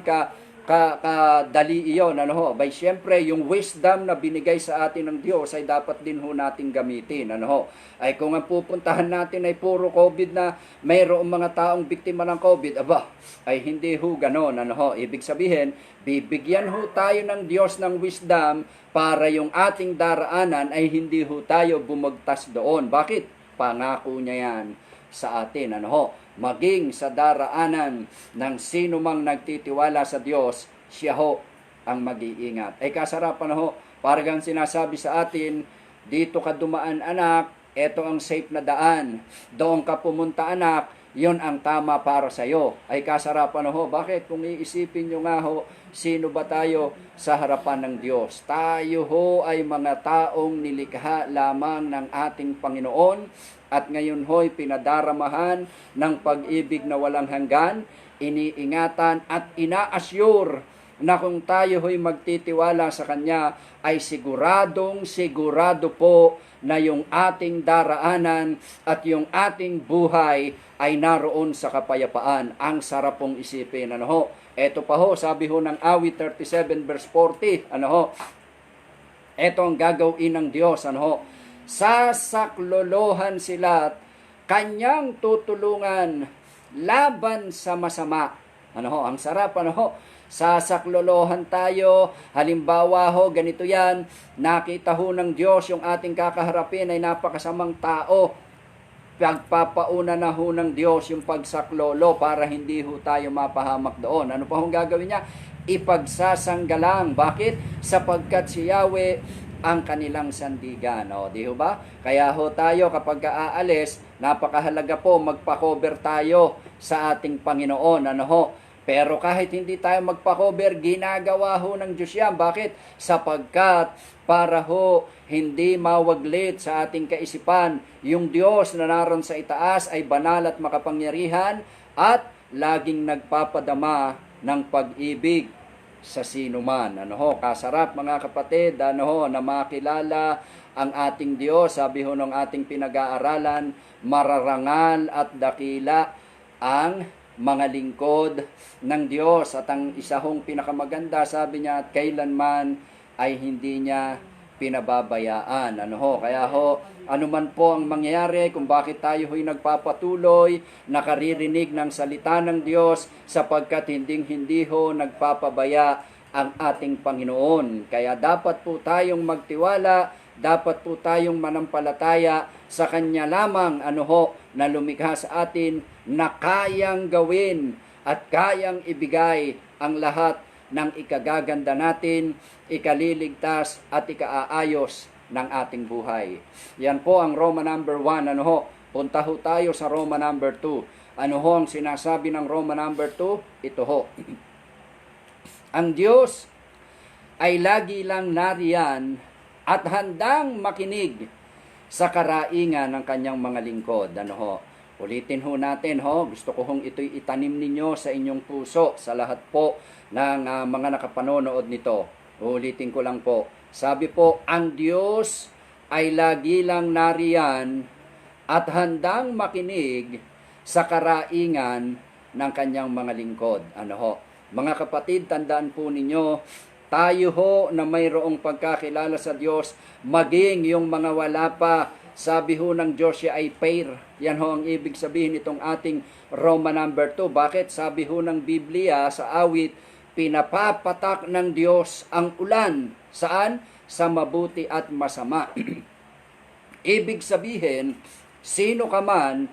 kadali iyon. Ano ho? Bay, siyempre, yung wisdom na binigay sa atin ng Diyos ay dapat din ho nating gamitin. Ano ho? Ay kung ang pupuntahan natin ay puro COVID na mayroong mga taong biktima ng COVID, ay hindi ho ganon. Ano ho? Ibig sabihin, bibigyan ho tayo ng Diyos ng wisdom para yung ating daraanan ay hindi ho tayo bumagtas doon. Bakit? Pangako niya yan sa atin. Ano ho? Maging sa daraanan ng sino mang nagtitiwala sa Diyos, siya ho ang mag-iingat. Ay kasarapan ho, parang sinasabi sa atin, dito ka dumaan anak, eto ang safe na daan. Doon ka pumunta anak, yon ang tama para sa iyo. Ay kasarapan ho, bakit? Kung iisipin nyo nga ho, sino ba tayo sa harapan ng Diyos? Tayo ho ay mga taong nilikha lamang ng ating Panginoon at ngayon ho'y pinadaramahan ng pag-ibig na walang hanggan, iniingatan at ina-assure na kung tayo ho'y magtitiwala sa Kanya ay sigurado po na yung ating daraanan at yung ating buhay ay naroon sa kapayapaan. Ang sarap pong isipin. Ano ho? Eto pa ho, sabi ho ng awit 37 verse 40. Ano ho? Eto ang gagawin ng Diyos. Ano ho? Sasaklolohan sila at Kanyang tutulungan laban sa masama. Ano ho? Ang sarap. Ano ho? Sasaklolohan tayo. Halimbawa ho, ganito yan. Nakita ho ng Diyos yung ating kakaharapin ay napakasamang tao. Pagpapauna na ho ng Diyos yung pagsaklolo para hindi ho tayo mapahamak doon. Ano pa hong gagawin niya? Ipagsasanggalang. Bakit? Sapagkat si Yahweh ang kanilang sandigan. O, di ho ba? Kaya ho tayo kapag aalis, napakahalaga po magpa-cover tayo sa ating Panginoon. Ano ho? Pero kahit hindi tayo magpa-cover, ginagawa ho ng Diyos yan. Bakit? Sapagkat para ho hindi mawaglit sa ating kaisipan, yung Diyos na naroon sa itaas ay banal at makapangyarihan at laging nagpapadama ng pag-ibig sa sino man. Ano ho? Kasarap mga kapatid, ano ho, na makilala ang ating Diyos. Sabi ho ng ating pinag-aaralan, mararangal at dakila ang mga lingkod ng Diyos. At ang isa hong pinakamaganda, sabi niya, at kailanman ay hindi niya pinababayaan. Ano ho? Kaya ho, anuman po ang mangyayari, kung bakit tayo ho'y nagpapatuloy, nakaririnig ng salita ng Diyos, sapagkat hindi ho nagpapabaya ang ating Panginoon. Kaya dapat po tayong magtiwala, dapat po tayong manampalataya sa Kanya lamang, ano ho, na lumikha sa atin, na kayang gawin at kayang ibigay ang lahat ng ikagaganda natin, ikaliligtas at ikaaayos ng ating buhay. Yan po ang Roma number 1. Ano ho? Punta ho tayo sa Roma number 2. Ano ho ang sinasabi ng Roma number 2? Ito ho. Ang Diyos ay lagi lang nariyan at handang makinig sa karaingan ng Kanyang mga lingkod. Ano ho? Ulitin ho natin ho. Gusto ko hong ito'y itanim ninyo sa inyong puso, sa lahat po ng mga nakapanonood nito. Ulitin ko lang po. Sabi po, ang Diyos ay lagi lang nariyan at handang makinig sa karaingan ng Kanyang mga lingkod. Ano ho? Mga kapatid, tandaan po ninyo, tayo ho na mayroong pagkakilala sa Diyos, maging yung mga wala pa, sabi ho ng Diyos siya ay pair. Yan ho ang ibig sabihin itong ating Roma number 2. Bakit? Sabi ho ng Biblia sa awit, pinapapatak ng Diyos ang ulan. Saan? Sa mabuti at masama. Ibig sabihin, sino ka man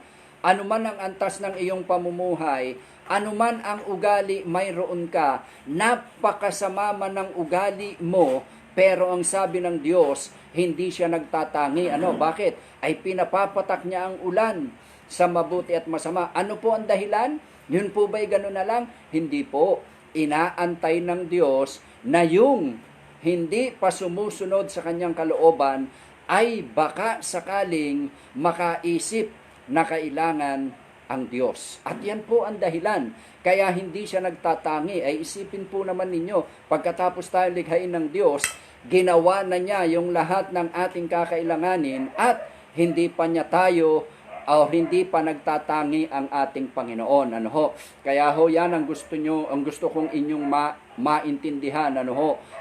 anuman ang antas ng iyong pamumuhay, anuman ang ugali mayroon ka, napakasama man ng ugali mo, pero ang sabi ng Diyos, hindi siya nagtatangi. Bakit? Ay pinapapatak niya ang ulan sa mabuti at masama. Ano po ang dahilan? Yun po ba'y gano'n na lang? Hindi po. Inaantay ng Diyos na yung hindi pa sumusunod sa kanyang kalooban ay baka sakaling makaisip na kailangan ang Diyos. At yan po ang dahilan. Kaya hindi siya nagtatangi. Ay isipin po naman ninyo, pagkatapos tayo likhain ng Diyos, ginawa na niya yung lahat ng ating kakailanganin at hindi pa niya tayo o hindi pa nagtatangi ang ating Panginoon. Kaya yan ang gusto kong inyong maintindihan.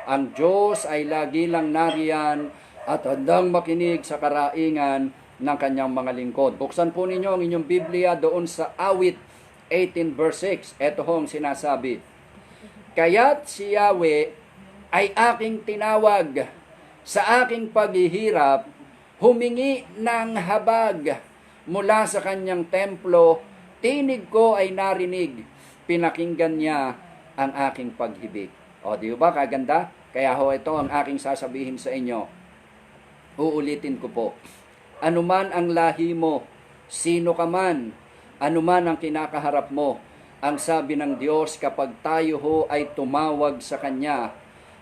Ang Diyos ay lagi lang nariyan at handang makinig sa karaingan ng kanyang mga lingkod. Buksan po ninyo ang inyong Biblia doon sa Awit 18 verse 6. Ito ang sinasabi. Kaya't si Yahweh ay aking tinawag sa aking paghihirap, humingi ng habag mula sa kanyang templo, tinig ko ay narinig, pinakinggan niya ang aking paghibig. Di ba kaganda? Kaya ito ang aking sasabihin sa inyo. Uulitin ko po. Anuman ang lahi mo, sino ka man, anuman ang kinakaharap mo, ang sabi ng Diyos kapag tayo ay tumawag sa Kanya,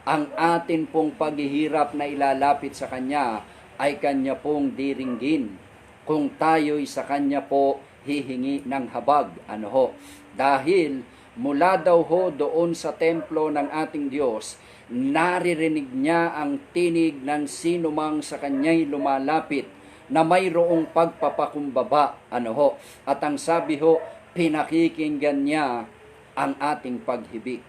ang atin pong paghihirap na ilalapit sa Kanya ay Kanya pong diringgin. Kung tayo'y sa Kanya po hihingi ng habag. Dahil mula daw doon sa templo ng ating Diyos, naririnig niya ang tinig ng sinumang sa Kanya'y lumalapit na mayroong pagpapakumbaba. At ang sabi pinakikinggan niya ang ating paghibig.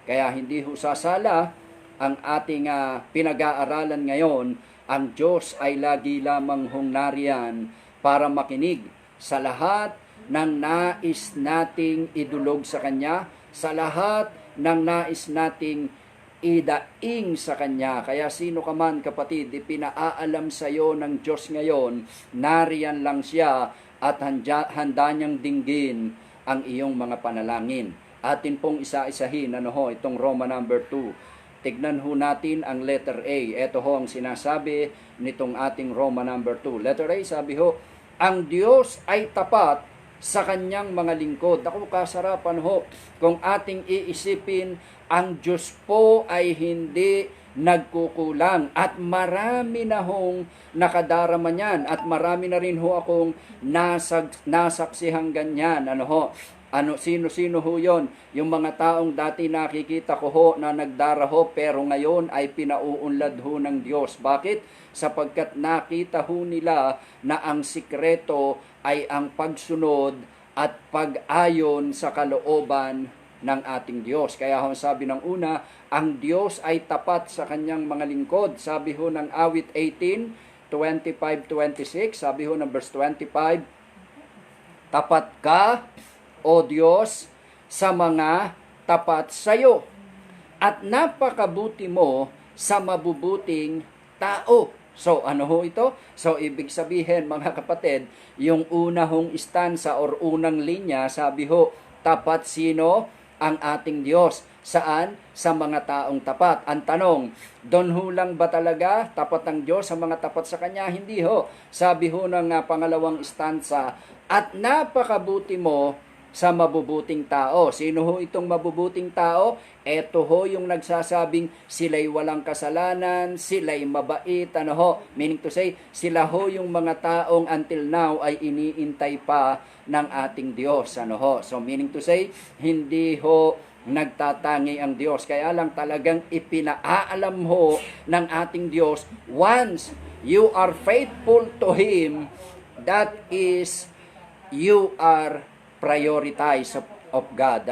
Kaya hindi sasala ang ating pinag-aaralan ngayon. Ang Diyos ay lagi lamang nariyan para makinig sa lahat ng nais nating idulog sa Kanya, sa lahat ng nais nating idaing sa Kanya. Kaya sino ka man kapatid, ipinaalam sa iyo ng Diyos ngayon, nariyan lang siya at handa niyang dinggin ang iyong mga panalangin. Atin pong isa-isahin, itong Roma number 2. Tignan natin ang letter A. Ito ang sinasabi nitong ating Roma number 2. Letter A, sabi ang Diyos ay tapat sa kanyang mga lingkod. Kasarapan kung ating iisipin, ang Diyos po ay hindi nagkukulang at marami na nakadarama niyan at marami na rin akong nasaksihang ganyan. Sino-sino yun? Yung mga taong dati nakikita ko na nagdara pero ngayon ay pinauunlad ng Diyos. Bakit? Sapagkat nakita nila na ang sikreto ay ang pagsunod at pag-ayon sa kalooban ng ating Diyos. Kaya sabi ng una, ang Diyos ay tapat sa kanyang mga lingkod. Sabi ng Awit 18, 25-26, sabi ng verse 25, tapat ka, O Diyos, sa mga tapat sa iyo, at napakabuti mo sa mabubuting tao. So, ito? So, ibig sabihin, mga kapatid, yung unang stanza or unang linya, sabi tapat sino? Ang ating Diyos. Saan? Sa mga taong tapat. Ang tanong, doon lang ba talaga tapat ang Diyos sa mga tapat sa Kanya? Hindi Sabi ng pangalawang stanza, at napakabuti mo sa mabubuting tao. Sino itong mabubuting tao? Ito yung nagsasabing sila'y walang kasalanan, sila'y mabait, meaning to say, sila yung mga taong until now ay iniintay pa ng ating Diyos. So meaning to say, hindi nagtatangi ang Diyos. Kaya lang talagang ipinaalam ng ating Diyos, once you are faithful to Him, that is, you are prioritize of God.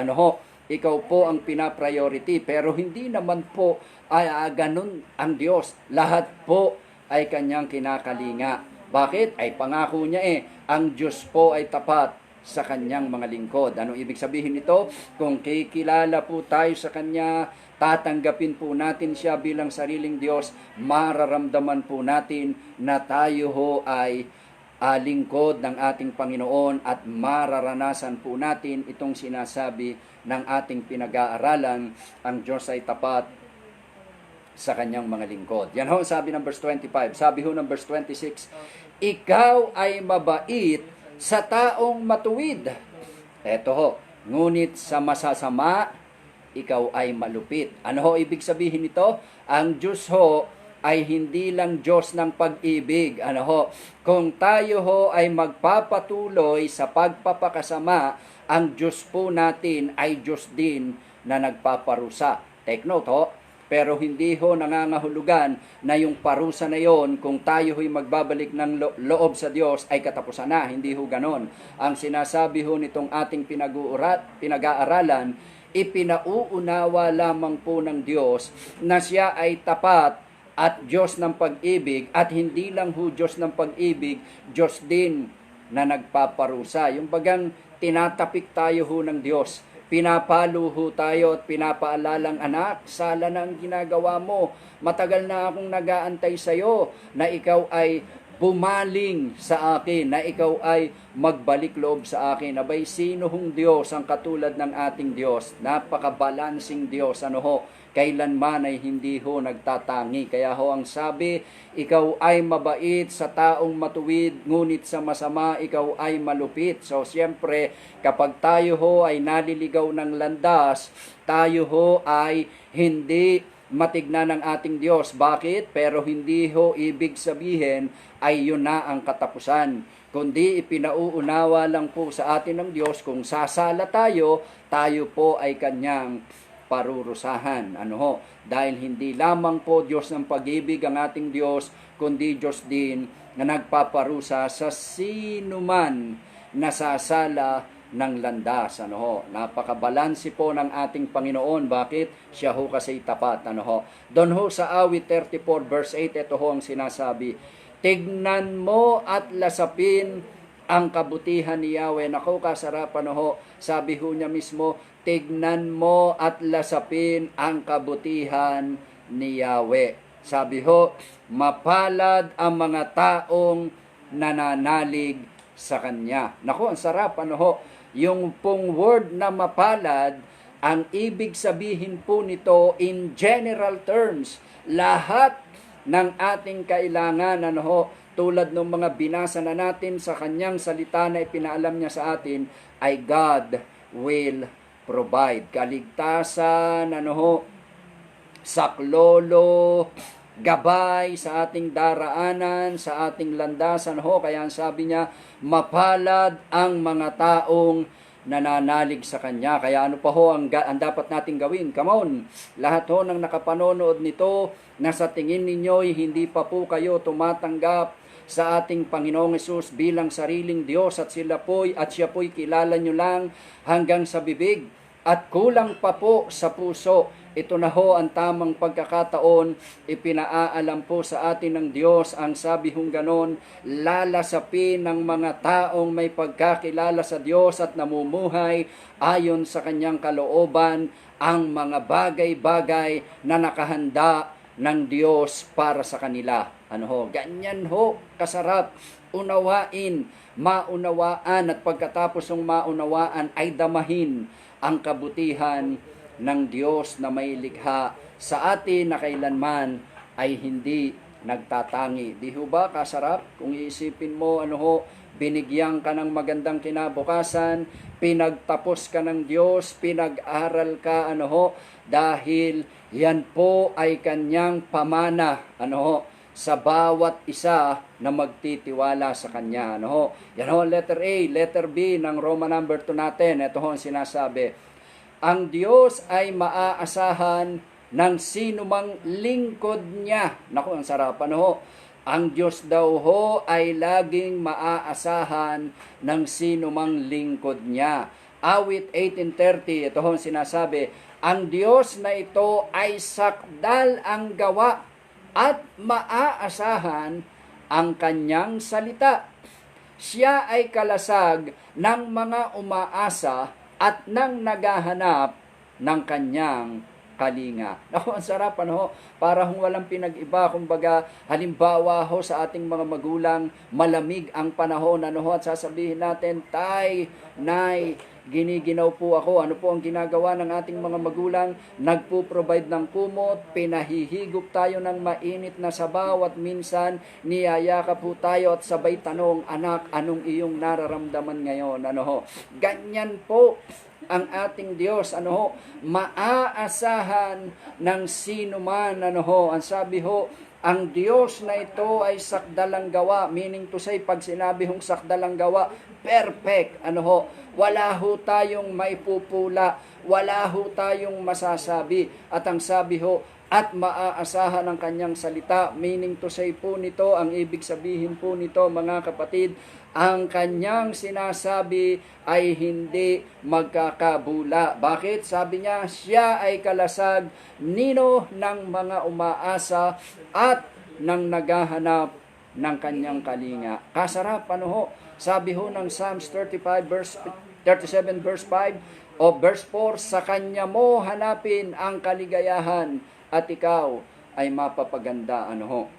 Ikaw po ang pina-priority, pero hindi naman po ay ganun ang Diyos. Lahat po ay kanyang kinakalinga. Bakit? Ay pangako niya ang Diyos po ay tapat sa kanyang mga lingkod. Anong ibig sabihin nito? Kung kikilala po tayo sa Kanya, tatanggapin po natin Siya bilang sariling Diyos, mararamdaman po natin na tayo ay lingkod ng ating Panginoon at mararanasan po natin itong sinasabi ng ating pinag-aaralan, ang Diyos ay tapat sa kanyang mga lingkod. Yan ho, sabi ng verse 25. Sabi ho ng verse 26, ikaw ay mabait sa taong matuwid. Eto ho, ngunit sa masasama, ikaw ay malupit. Ano ho ibig sabihin nito? Ang Diyos ho ay hindi lang Diyos ng pag-ibig. Ano ho? Kung tayo ho ay magpapatuloy sa pagpapakasama, ang Diyos po natin ay Diyos din na nagpaparusa. Take note ho. Pero hindi ho nangangahulugan na yung parusa na yon, kung tayo ho'y magbabalik ng loob sa Diyos, ay katapusan na. Hindi ho ganon. Ang sinasabi ho nitong ating pinag-aaralan, ipinauunawa lamang po ng Diyos na siya ay tapat at Diyos ng pag-ibig, at hindi lang ho Diyos ng pag-ibig, Diyos din na nagpaparusa. Yung bagang tinatapik tayo ho ng Diyos, pinapalo ho tayo at pinapaalalang, anak, sala na ang ginagawa mo. Matagal na akong nag-aantay sa iyo na ikaw ay bumaling sa akin, na ikaw ay magbalik loob sa akin. Abay, sino hong Diyos ang katulad ng ating Diyos? Napaka-balancing Diyos. Ano ho? Kailanman ay hindi ho nagtatangi. Kaya ho ang sabi, ikaw ay mabait sa taong matuwid, ngunit sa masama ikaw ay malupit. So siyempre, kapag tayo ho ay naliligaw ng landas, tayo ho ay hindi matignan ng ating Diyos. Bakit? Pero hindi ho ibig sabihin ay yun na ang katapusan. Kundi ipinauunawa lang po sa atin ng Diyos, kung sasala tayo, tayo po ay kanyang parurusahan. Ano ho? Dahil hindi lamang po Diyos ng pag-ibig ang ating Diyos, kundi Diyos din na nagpaparusa sa sinuman na sasala ng landas. Ano ho? Napakabalansi po ng ating Panginoon. Bakit? Siya ho kasi tapat. Ano ho? Doon ho sa awit 34 verse 8, ito ho ang sinasabi, tignan mo at lasapin ang kabutihan ni Yahweh. Naku, kasarapan ho. Sabi ho niya mismo, tignan mo at lasapin ang kabutihan ni Yahweh. Sabi ho, mapalad ang mga taong nananalig sa Kanya. Naku, ang sarap. Ano ho? Yung pong word na mapalad, ang ibig sabihin po nito in general terms, lahat ng ating kailangan, ano ho, tulad ng mga binasa na natin sa kanyang salita na ipinaalam niya sa atin, ay God will provide. Kaligtasan, ano ho, saklolo, gabay sa ating daraanan, sa ating landasan ho. Kaya ang sabi niya, mapalad ang mga taong nananalig sa Kanya. Kaya ano pa ho ang dapat nating gawin? Come on! Lahat ho ng nakapanonood nito, na sa tingin ninyo'y hindi pa po kayo tumatanggap sa ating Panginoong Hesus bilang sariling Diyos, at siya po'y kilala nyo lang hanggang sa bibig at kulang pa po sa puso, ito na ho ang tamang pagkakataon. Ipinaalam po sa atin ng Diyos, ang sabi hong ganon, lalasapin ng mga taong may pagkakilala sa Diyos at namumuhay ayon sa kanyang kalooban ang mga bagay-bagay na nakahanda ng Diyos para sa kanila. Ano ho? Ganyan ho, kasarap unawain, maunawaan, at pagkatapos ng maunawaan ay damahin ang kabutihan ng Diyos na may likha sa atin na kailanman ay hindi nagtatangi. Di ho ba kasarap? Kung iisipin mo, ano ho, binigyan ka ng magandang kinabukasan, pinagtapos ka ng Diyos, pinag-aral ka, ano ho, dahil yan po ay kanyang pamana, ano ho, sa bawat isa na magtitiwala sa Kanya. Ano ho? Yan ho, letter A, letter B ng Roma number 2 natin. Ito ho ang sinasabi. Ang Diyos ay maaasahan ng sino mang lingkod niya. Naku, ang sarap. Ano ho? Ang Diyos daw ho ay laging maaasahan ng sino mang lingkod niya. Awit 18:30, ito ho ang sinasabi. Ang Diyos na ito ay sakdal ang gawa at maaasahan ang kanyang salita. Siya ay kalasag ng mga umaasa at ng naghahanap ng kanyang kalinga. Naku, ang sarap, ano? Para hong walang pinag-iba. Kumbaga, halimbawa ho sa ating mga magulang, malamig ang panahon, ano ho, at sasabihin natin, Tay, Nay, giniginaw po ako. Ano po ang ginagawa ng ating mga magulang? Nagpo-provide ng kumot, pinahihigop tayo ng mainit na sabaw at minsan niyayakap po tayo at sabay tanong, anak, anong iyong nararamdaman ngayon? Ano ho? Ganyan po ang ating Diyos, ano ho, maaasahan ng sino man, ano ho, ang sabi ho, ang Diyos na ito ay sakdalang gawa, meaning to say, pag sinabi hong sakdalang gawa, perfect, ano ho, wala ho tayong maipupula, wala ho tayong masasabi, at ang sabi ho, at maaasahan ang kanyang salita, meaning to say po nito, ang ibig sabihin po nito mga kapatid, ang kanyang sinasabi ay hindi magkakabula. Bakit? Sabi niya, siya ay kalasag nino ng mga umaasa at ng naghahanap ng kanyang kalinga. Kasarap, ano ho? Sabi ho ng Psalms 37 verse 5 o verse 4, sa kanya mo hanapin ang kaligayahan at ikaw ay mapapaganda, ano ho.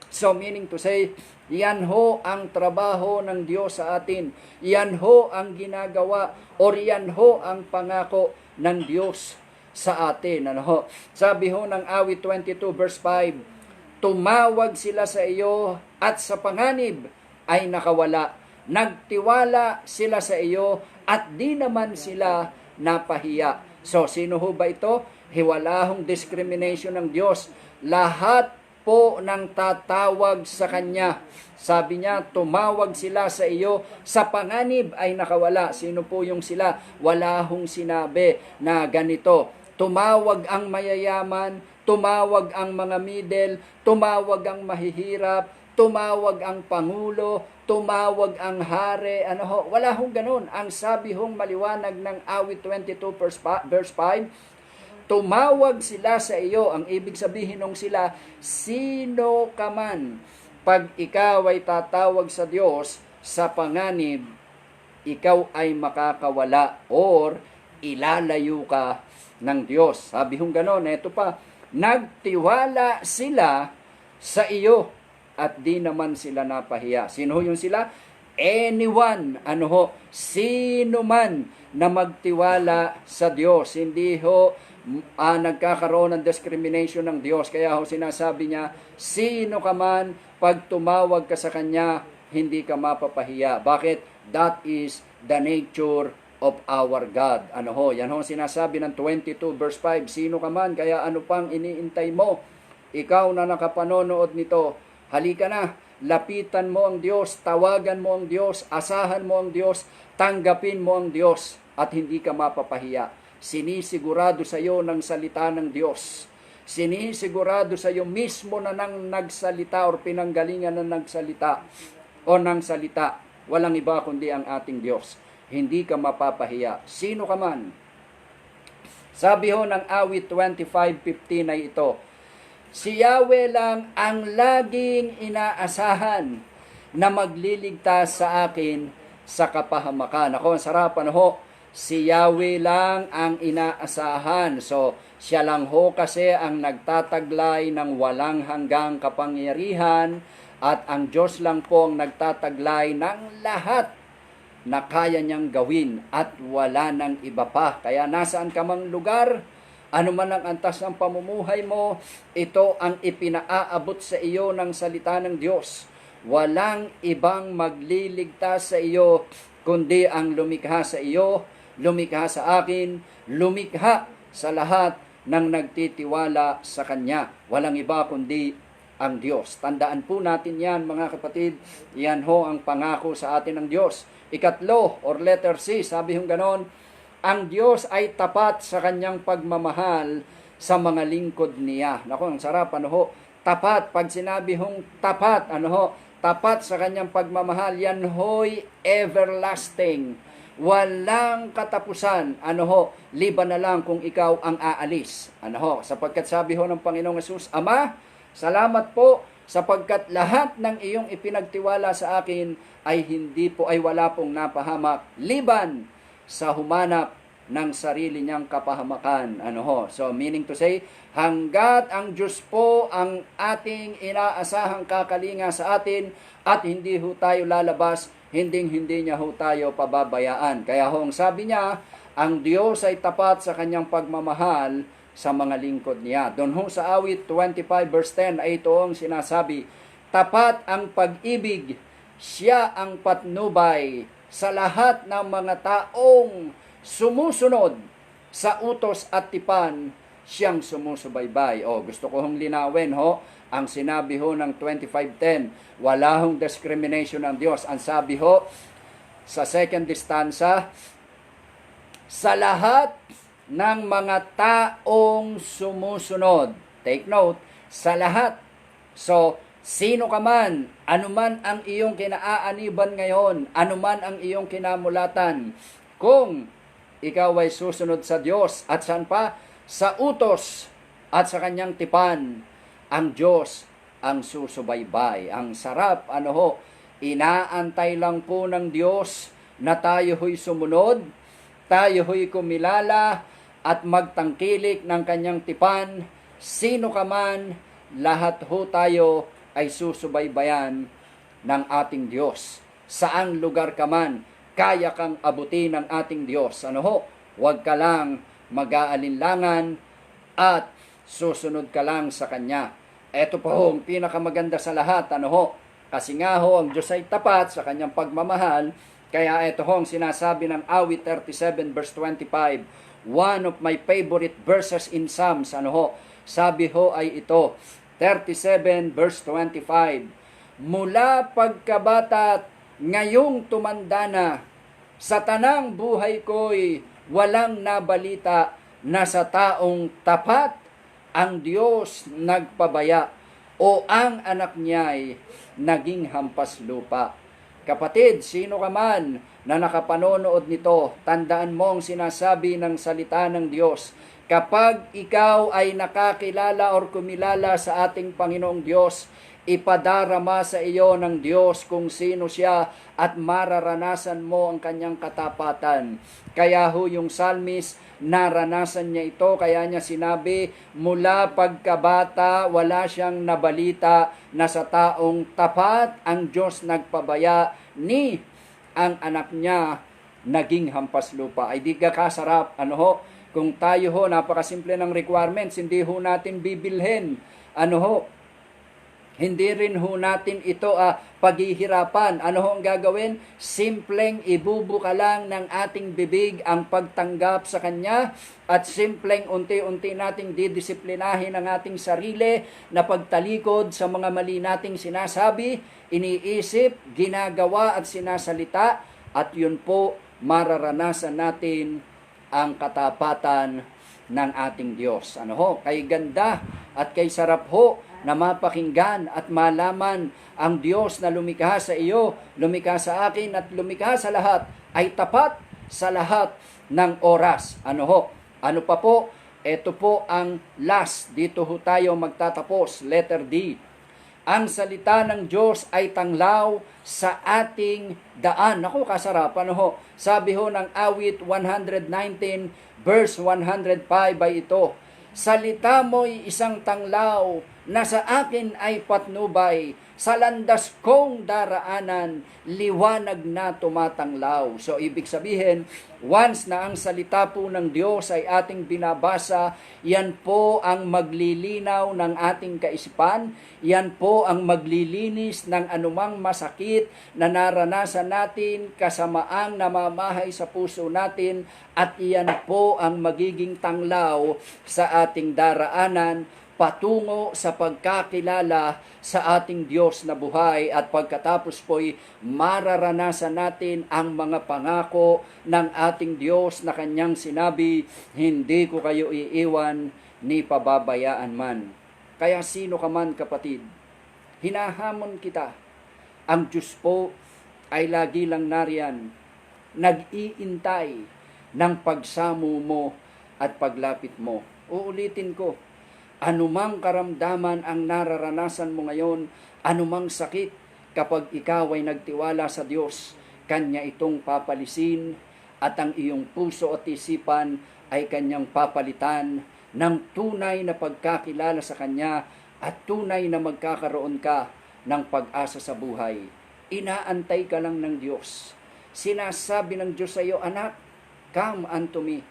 So meaning to say, yan ho ang trabaho ng Diyos sa atin. Yan ho ang ginagawa or yan ho ang pangako ng Diyos sa atin. Ano ho? Sabi ho ng awit 22 verse 5, tumawag sila sa iyo at sa panganib ay nakawala. Nagtiwala sila sa iyo at di naman sila napahiya. So sino ho ba ito? Wala hong discrimination ng Diyos. Lahat po ng tatawag sa Kanya. Sabi niya, tumawag sila sa iyo, sa panganib ay nakawala. Sino po yung sila? Wala hong sinabi na ganito. Tumawag ang mayayaman, tumawag ang mga middle, tumawag ang mahihirap, tumawag ang pangulo, tumawag ang hari. Ano ho? Wala hong ganun. Ang sabi hong maliwanag ng awit 22 verse 5, tumawag sila sa iyo. Ang ibig sabihin ng sila, sino ka man. Pag ikaw ay tatawag sa Diyos sa panganib, ikaw ay makakawala or ilalayo ka ng Diyos. Sabi hong ganon, eto pa, nagtiwala sila sa iyo at di naman sila napahiya. Sino yung sila? Anyone, ano ho, sino man na magtiwala sa Diyos. Hindi ho nagkakaroon ng discrimination ng Diyos. Kaya ho sinasabi niya, sino ka man, pag tumawag ka sa Kanya, hindi ka mapapahiya. Bakit? That is the nature of our God. Ano ho? Yan ho sinasabi ng 22 verse 5. Sino ka man, kaya ano pang iniintay mo? Ikaw na nakapanonood nito, halika na, lapitan mo ang Diyos, tawagan mo ang Diyos, asahan mo ang Diyos, tanggapin mo ang Diyos, at hindi ka mapapahiya. Sinisigurado sa iyo ng salita ng Diyos. Sinisigurado sa iyo mismo na nang nagsalita or pinanggalingan na nagsalita o ng salita. Walang iba kundi ang ating Diyos. Hindi ka mapapahiya. Sino ka man. Sabi ho ng awit 25:15 ay ito, si Yahweh lang ang laging inaasahan na magliligtas sa akin sa kapahamakan. Ako, ang sarap, ano ho? Si Yahweh lang ang inaasahan. So, siya lang ho kasi ang nagtataglay ng walang hanggang kapangyarihan at ang Diyos lang po ang nagtataglay ng lahat na kaya niyang gawin at wala nang iba pa. Kaya nasaan ka mang lugar, ano man ang antas ng pamumuhay mo, ito ang ipinaaabot sa iyo ng salita ng Diyos. Walang ibang magliligtas sa iyo kundi ang lumikha sa iyo, lumikha sa akin, lumikha sa lahat ng nagtitiwala sa Kanya. Walang iba kundi ang Diyos. Tandaan po natin yan, mga kapatid. Yan ho ang pangako sa atin ng Diyos. Ikatlo, or letter C, sabi hong ganon, ang Diyos ay tapat sa Kanyang pagmamahal sa mga lingkod niya. Naku, ang sarap, ano ho? Tapat, pag sinabi hong tapat, ano ho? Tapat sa Kanyang pagmamahal, yan ho'y everlasting. Walang katapusan, ano ho, liban na lang kung ikaw ang aalis. Ano ho, sapagkat sabi ho ng Panginoong Hesus, Ama, salamat po sapagkat lahat ng iyong ipinagtiwala sa akin ay wala pong napahamak liban sa humanap ng sarili niyang kapahamakan. Ano ho? So, meaning to say, hanggat ang Diyos po ang ating inaasahang kakalinga sa atin at hindi ho tayo lalabas, hindi niya ho tayo pababayaan. Kaya ho, ang sabi niya, ang Diyos ay tapat sa kanyang pagmamahal sa mga lingkod niya. Doon ho sa awit 25 verse 10 ay ito ang sinasabi, tapat ang pag-ibig, siya ang patnubay sa lahat ng mga taong sumusunod sa utos at tipan, siyang sumusubaybay. O, gusto ko hong linawin ho, ang sinabi ho ng 25:10, wala hong discrimination ng Diyos. Ang sabi ho sa second stanza, sa lahat ng mga taong sumusunod. Take note, sa lahat. So, sino ka man, anuman ang iyong kinaaaniban ngayon, anuman ang iyong kinamulatan, kung ikaw ay susunod sa Diyos at saan pa? Sa utos at sa kanyang tipan, ang Diyos ang susubaybay. Ang sarap, ano ho, inaantay lang po ng Diyos na tayo ho'y sumunod, tayo ho'y kumilala at magtangkilik ng kanyang tipan. Sino ka man, lahat ho tayo ay susubaybayan ng ating Diyos. Saang lugar ka man, kaya kang abutin ng ating Diyos. Ano ho? Huwag ka lang mag-aalinlangan at susunod ka lang sa Kanya. Ito po ho, ang pinakamaganda sa lahat. Ano ho? Kasi nga ho, ang Diyos ay tapat sa Kanyang pagmamahal. Kaya ito ho, ang sinasabi ng awit 37 verse 25. One of my favorite verses in Psalms. Ano ho? Sabi ho ay ito, 37 verse 25. Mula pagkabata ngayong tumanda na, sa tanang buhay ko'y walang nabalita na sa taong tapat ang Diyos nagpabaya o ang anak niya'y naging hampas lupa. Kapatid, sino ka man na nakapanonood nito, tandaan mo ang sinasabi ng salita ng Diyos. Kapag ikaw ay nakakilala or kumilala sa ating Panginoong Diyos, ipadarama sa iyo ng Diyos kung sino siya at mararanasan mo ang kanyang katapatan. Kaya ho yung psalmist, naranasan niya ito, kaya niya sinabi, mula pagkabata wala siyang nabalita na sa taong tapat ang Diyos nagpabaya ni ang anak niya naging hampas lupa. Ay di ka kasarap, ano ho, kung tayo ho, napakasimple ng requirements, hindi ho natin bibilhin, ano ho, hindi rin ho natin ito paghihirapan. Ano ho ang gagawin? Simpleng ibubuka lang ng ating bibig ang pagtanggap sa Kanya at simpleng unti-unti nating didisiplinahin ang ating sarili na pagtalikod sa mga mali nating sinasabi, iniisip, ginagawa at sinasalita, at yun po mararanasan natin ang katapatan ng ating Diyos. Ano ho? Kay ganda at kay sarap ho na mapakinggan at malaman ang Diyos na lumikha sa iyo, lumikha sa akin at lumikha sa lahat ay tapat sa lahat ng oras. Ano ho? Ano pa po? Ito po ang last. Dito ho tayo magtatapos. Letter D. Ang salita ng Diyos ay tanglaw sa ating daan. Naku, kasarap. Ano ho? Sabi ho ng awit 119 verse 105 ay ito. Salita mo'y isang tanglaw na sa akin ay patnubay, sa landas kong daraanan, liwanag na tumatanglaw. So, ibig sabihin, once na ang salita po ng Diyos ay ating binabasa, yan po ang maglilinaw ng ating kaisipan, yan po ang maglilinis ng anumang masakit na naranasan natin, kasamaang namamahay sa puso natin, at iyan po ang magiging tanglaw sa ating daraanan, patungo sa pagkakilala sa ating Diyos na buhay, at pagkatapos po'y mararanasan natin ang mga pangako ng ating Diyos na Kanyang sinabi, hindi ko kayo iiwan ni pababayaan man. Kaya sino ka man, kapatid, hinahamon kita. Ang Diyos po ay lagi lang nariyan, nag-iintay ng pagsamo mo at paglapit mo. Uulitin ko, anumang karamdaman ang nararanasan mo ngayon, anumang sakit, kapag ikaw ay nagtiwala sa Diyos, Kanya itong papalisin at ang iyong puso at isipan ay kanyang papalitan ng tunay na pagkakilala sa Kanya at tunay na magkakaroon ka ng pag-asa sa buhay. Inaantay ka lang ng Diyos. Sinasabi ng Diyos sa iyo, anak, come unto me,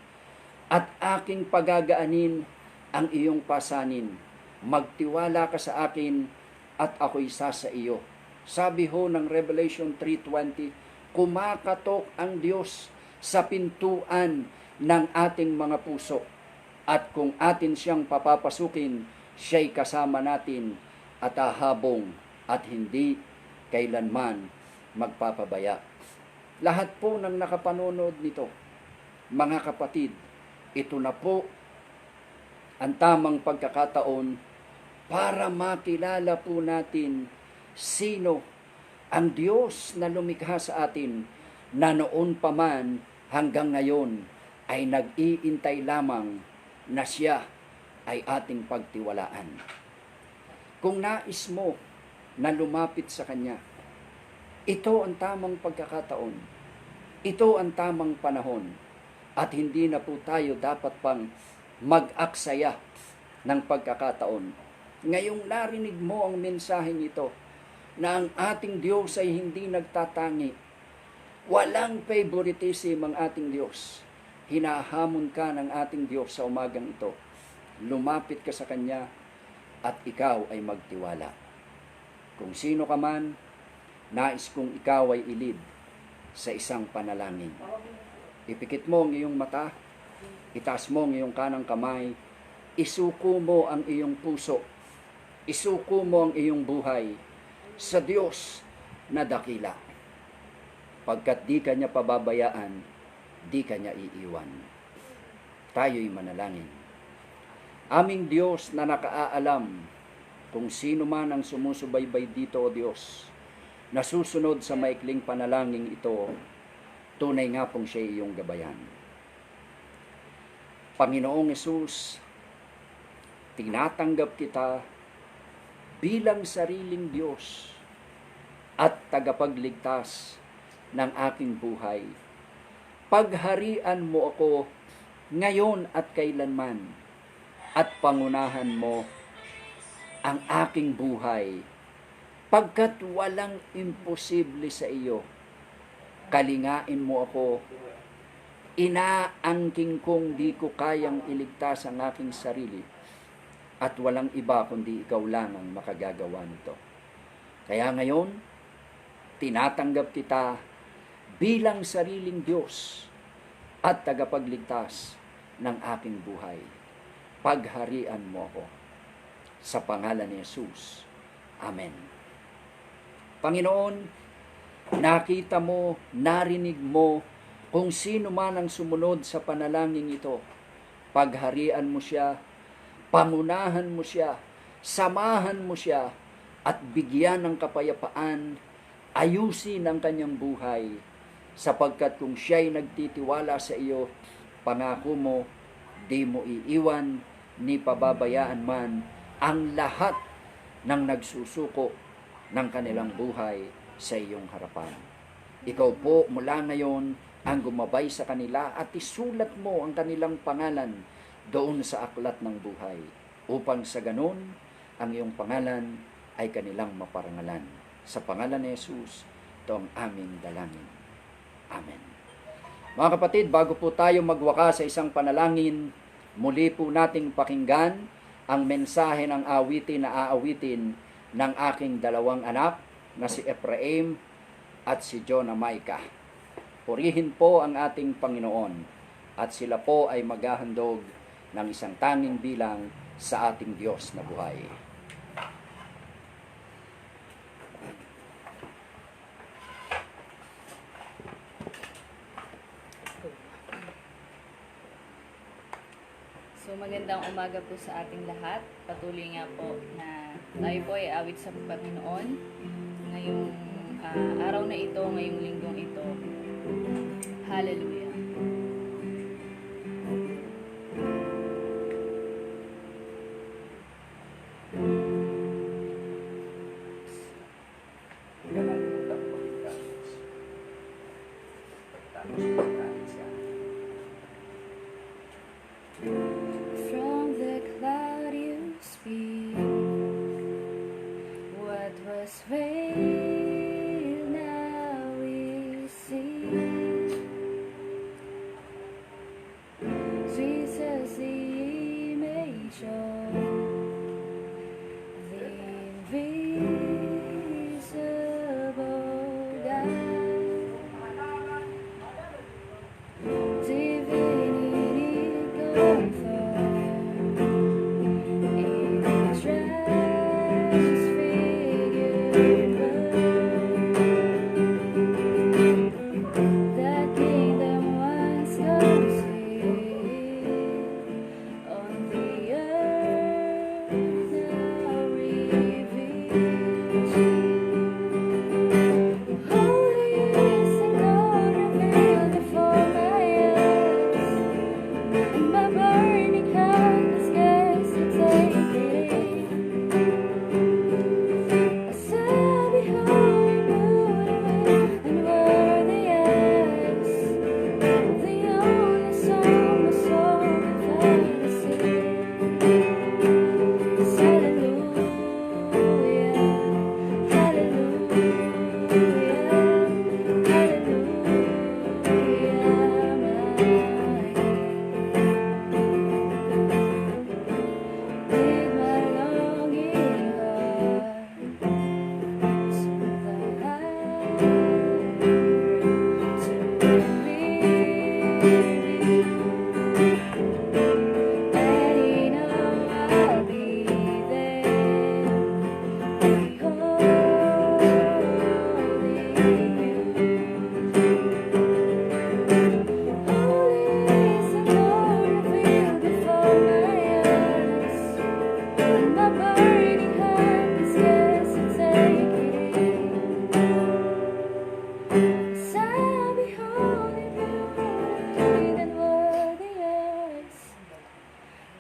at aking pagagaanin ang iyong pasanin. Magtiwala ka sa akin at ako'y sa iyo. Sabi ho ng Revelation 3:20, kumakatok ang Diyos sa pintuan ng ating mga puso. At kung atin siyang papapasukin, siya'y kasama natin at ahabong at hindi kailanman magpapabaya. Lahat po ng nakapanonood nito, mga kapatid, ito na po ang tamang pagkakataon para makilala po natin sino ang Diyos na lumikha sa atin na noon pa man hanggang ngayon ay nag-iintay lamang na siya ay ating pagtiwalaan. Kung nais mo na lumapit sa Kanya, ito ang tamang pagkakataon. Ito ang tamang panahon. At hindi na po tayo dapat pang mag-aksaya ng pagkakataon. Ngayong narinig mo ang mensaheng ito, na ang ating Diyos ay hindi nagtatangi. Walang favoritism ang ating Diyos. Hinahamon ka ng ating Diyos sa umagang ito. Lumapit ka sa Kanya at ikaw ay magtiwala. Kung sino ka man, nais kong ikaw ay ilid sa isang panalangin. Ipikit mo ang iyong mata, itaas mo ang iyong kanang kamay, isuko mo ang iyong puso, isuko mo ang iyong buhay sa Diyos na dakila. Pagkat di Kanya pababayaan, di Kanya iiwan. Tayo'y manalangin. Aming Diyos na nakaalam kung sino man ang sumusubaybay dito, O Diyos, na susunod sa maikling panalangin ito, tunay nga pong siya iyong gabayan. Panginoong Hesus, tinatanggap kita bilang sariling Diyos at tagapagligtas ng aking buhay. Pagharian mo ako ngayon at kailanman at pangunahan mo ang aking buhay pagkat walang imposible sa iyo. Kalingain mo ako. Inaangking kong di ko kayang iligtas ang aking sarili at walang iba kundi ikaw lang ang makagagawa nito. Kaya ngayon, tinatanggap kita bilang sariling Diyos at tagapagligtas ng aking buhay. Pagharian mo ako. Sa pangalan ni Jesus. Amen. Panginoon, nakita mo, narinig mo, kung sino man ang sumunod sa panalangin ito. Pagharian mo siya, pangunahan mo siya, samahan mo siya, at bigyan ng kapayapaan, ayusin ang kanyang buhay, sapagkat kung siya'y nagtitiwala sa iyo, pangako mo, di mo iiwan, ni pababayaan man, ang lahat ng nagsusuko ng kanilang buhay sa iyong harapan. Ikaw po mula ngayon ang gumabay sa kanila at isulat mo ang kanilang pangalan doon sa aklat ng buhay upang sa ganon ang iyong pangalan ay kanilang maparangalan. Sa pangalan ni Jesus, ito ang aming dalangin. Amen. Mga kapatid, bago po tayo magwakas sa isang panalangin, muli po nating pakinggan ang mensahe ng awitin na aawitin ng aking dalawang anak na si Ephraim at si Jonah Micah. Purihin po ang ating Panginoon at sila po ay maghahandog ng isang tanging bilang sa ating Diyos na buhay. So magandang umaga po sa ating lahat. Patuloy nga po na tayo po ay awit sa Panginoon ngayong araw na ito, ngayong linggong ito. Hallelujah. Tapos And you know I'll be there, holding you. Holy is the Lord revealed before my eyes, and my burning heart is scarce to take it in. As I behold your beauty and worthy eyes,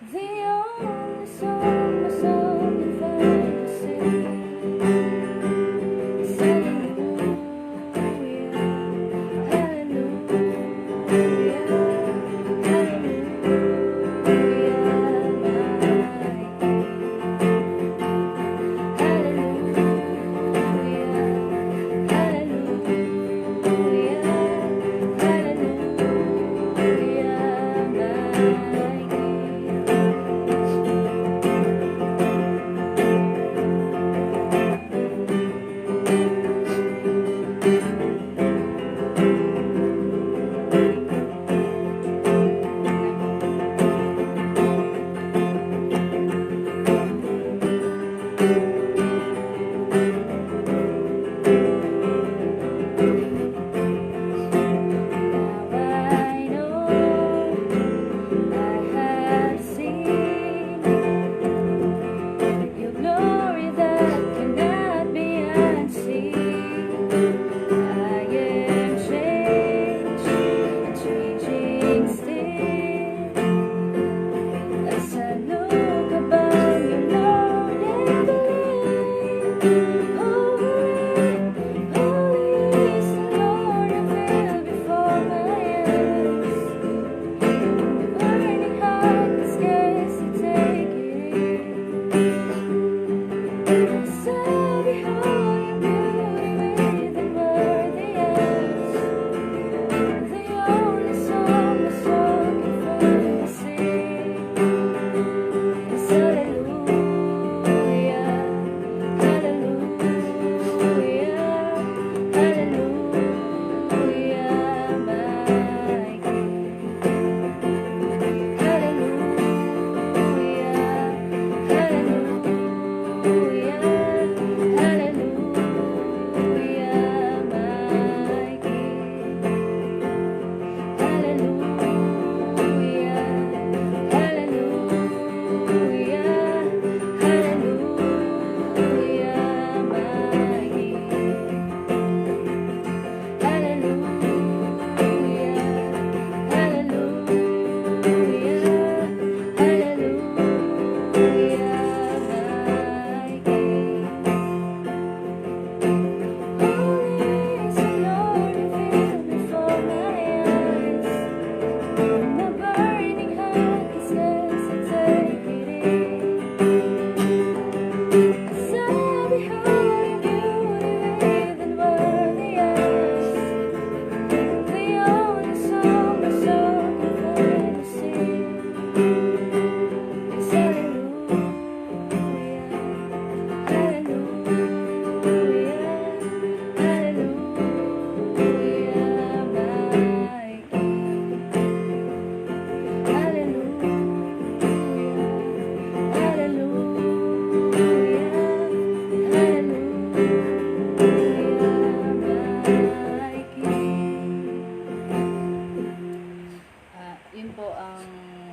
the only song my soul can find to sing is hallelujah, hallelujah,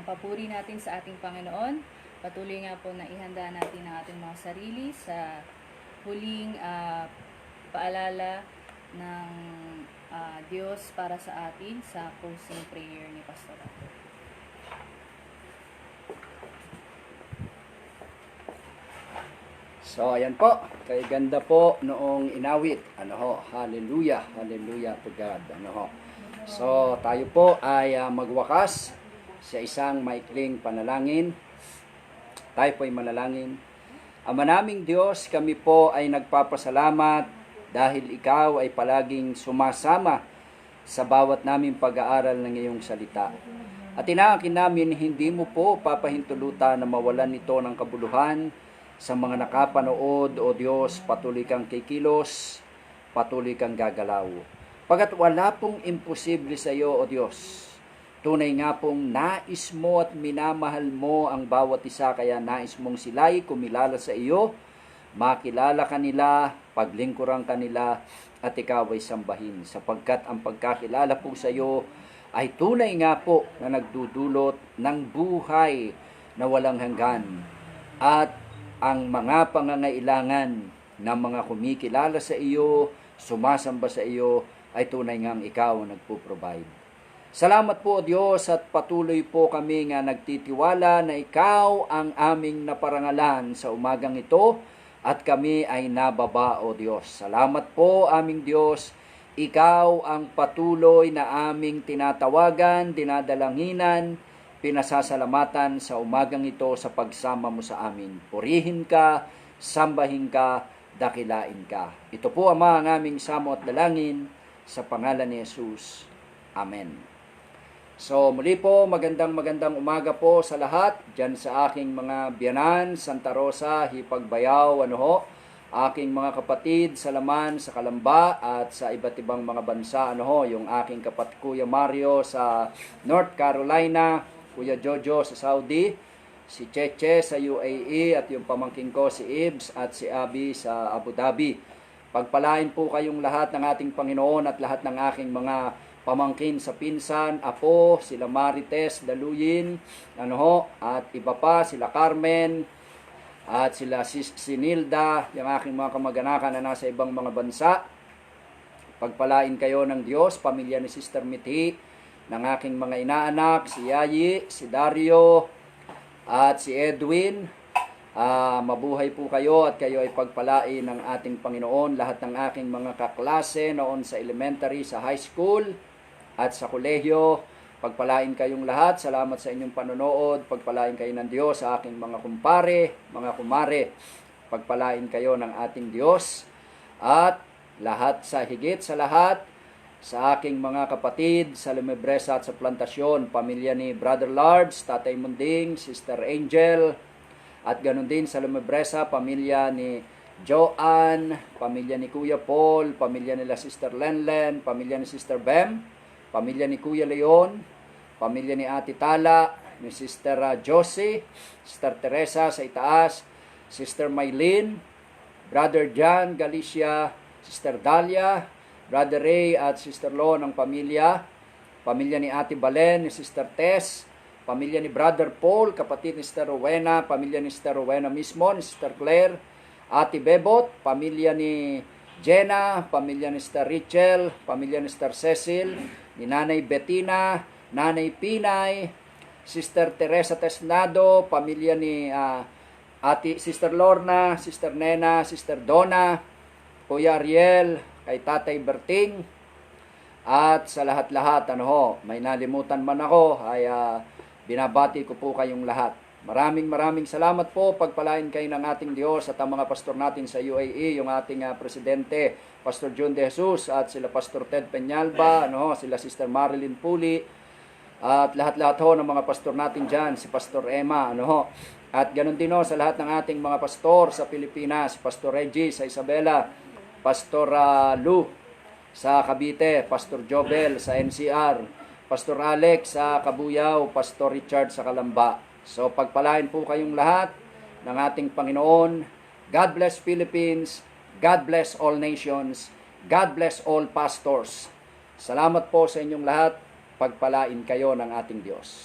papuri natin sa ating Panginoon. Patuloy nga po na ihanda natin ang ating mga sarili sa huling paalala ng Diyos para sa atin sa closing prayer ni Pastor Rato. So, ayan po. Kay ganda po noong inawit. Hallelujah. Hallelujah to God. So, tayo po ay magwakas sa isang maikling panalangin. Tayo po ay manalangin. Ama naming Diyos, kami po ay nagpapasalamat dahil Ikaw ay palaging sumasama sa bawat naming pag-aaral ng iyong salita. At inaangkin namin, hindi mo po papahintulutan na mawalan ito ng kabuluhan sa mga nakapanood. O Diyos, patuloy kang kikilos, patuloy kang gagalaw. Pagkat wala pong imposible sa iyo, O Diyos. Tunay nga pong nais mo at minamahal mo ang bawat isa, kaya nais mong sila'y kumilala sa iyo, makilala kanila, paglingkuran kanila, at ikaw ay sambahin. Sapagkat ang pagkakilala po sa iyo ay tunay nga po na nagdudulot ng buhay na walang hanggan. At ang mga pangangailangan ng mga kumikilala sa iyo, sumasamba sa iyo, ay tunay ngang ikaw ang nagpo-provide. Salamat po, Diyos, at patuloy po kami nga nagtitiwala na ikaw ang aming naparangalan sa umagang ito at kami ay nababa, O Diyos. Salamat po, aming Diyos. Ikaw ang patuloy na aming tinatawagan, dinadalanginan, pinasasalamatan sa umagang ito sa pagsama mo sa amin. Purihin ka, sambahin ka, dakilain ka. Ito po, Ama, ang aming samo at dalangin sa pangalan ni Jesus. Amen. So muli po, magandang umaga po sa lahat dyan sa aking mga biyanan, Santa Rosa, Hipagbayaw, aking mga kapatid sa Laman, sa Kalamba at sa iba't ibang mga bansa, yung aking Kuya Mario sa North Carolina, Kuya Jojo sa Saudi, si Cheche sa UAE at yung pamangking ko si Ibs at si Abi sa Abu Dhabi. Pagpalain po kayong lahat ng ating Panginoon at lahat ng aking mga pamangkin sa pinsan, apo, sila Marites, Daluyin, at iba pa, sila Carmen, at sila Sinilda, yung aking mga kamag-anakan na nasa ibang mga bansa. Pagpalain kayo ng Diyos, pamilya ni Sister Mithi, ng aking mga inaanak, si Yayi, si Dario, at si Edwin. Mabuhay po kayo at kayo ay pagpalain ng ating Panginoon. Lahat ng aking mga kaklase noon sa elementary, sa high school, at sa kolehiyo, pagpalain kayong lahat. Salamat sa inyong panonood. Pagpalain kayo ng Diyos sa aking mga kumpare, mga kumare. Pagpalain kayo ng ating Diyos. At lahat sa higit sa lahat, sa aking mga kapatid sa Lumebresa at sa Plantasyon, pamilya ni Brother Lards, Tatay Munding, Sister Angel, at ganun din sa Lumebresa, pamilya ni Joanne, pamilya ni Kuya Paul, pamilya nila Sister Lenlen, pamilya ni Sister Bem, pamilya ni Kuya Leon, pamilya ni Ate Tala, ni Sister Josie, Sister Teresa sa Itaas, Sister Maylin, Brother John Galicia, Sister Dalia, Brother Ray at Sister Lo ng pamilya, pamilya ni Ate Balen, ni Sister Tess, pamilya ni Brother Paul, kapatid ni Sister Rowena, pamilya ni Sister Rowena mismo, ni Sister Claire, Ate Bebot, pamilya ni Jenna, pamilya ni Sister Richel, pamilya ni Sister Cecil, ni Nanay Bettina, Nanay Pinay, Sister Teresa Tesnado, pamilya ni Ate Sister Lorna, Sister Nena, Sister Donna, Kuya Ariel, kay Tatay Berting, at sa lahat-lahat, may nalimutan man ako, ay binabati ko po kayong lahat. Maraming salamat po. Pagpalain kayo ng ating Diyos at ang mga pastor natin sa UAE, yung ating presidente, Pastor John De Jesus, at sila Pastor Ted Peñalba, sila Sister Marilyn Puli, at lahat-lahat ng mga pastor natin dyan, si Pastor Emma, at ganun din sa lahat ng ating mga pastor sa Pilipinas, Pastor Reggie sa Isabela, Pastor Lou sa Cavite, Pastor Jobel sa NCR, Pastor Alex sa Kabuyaw, Pastor Richard sa Kalamba. So pagpalain po kayong lahat ng ating Panginoon. God bless Philippines. God bless all nations. God bless all pastors. Salamat po sa inyong lahat. Pagpalain kayo ng ating Diyos.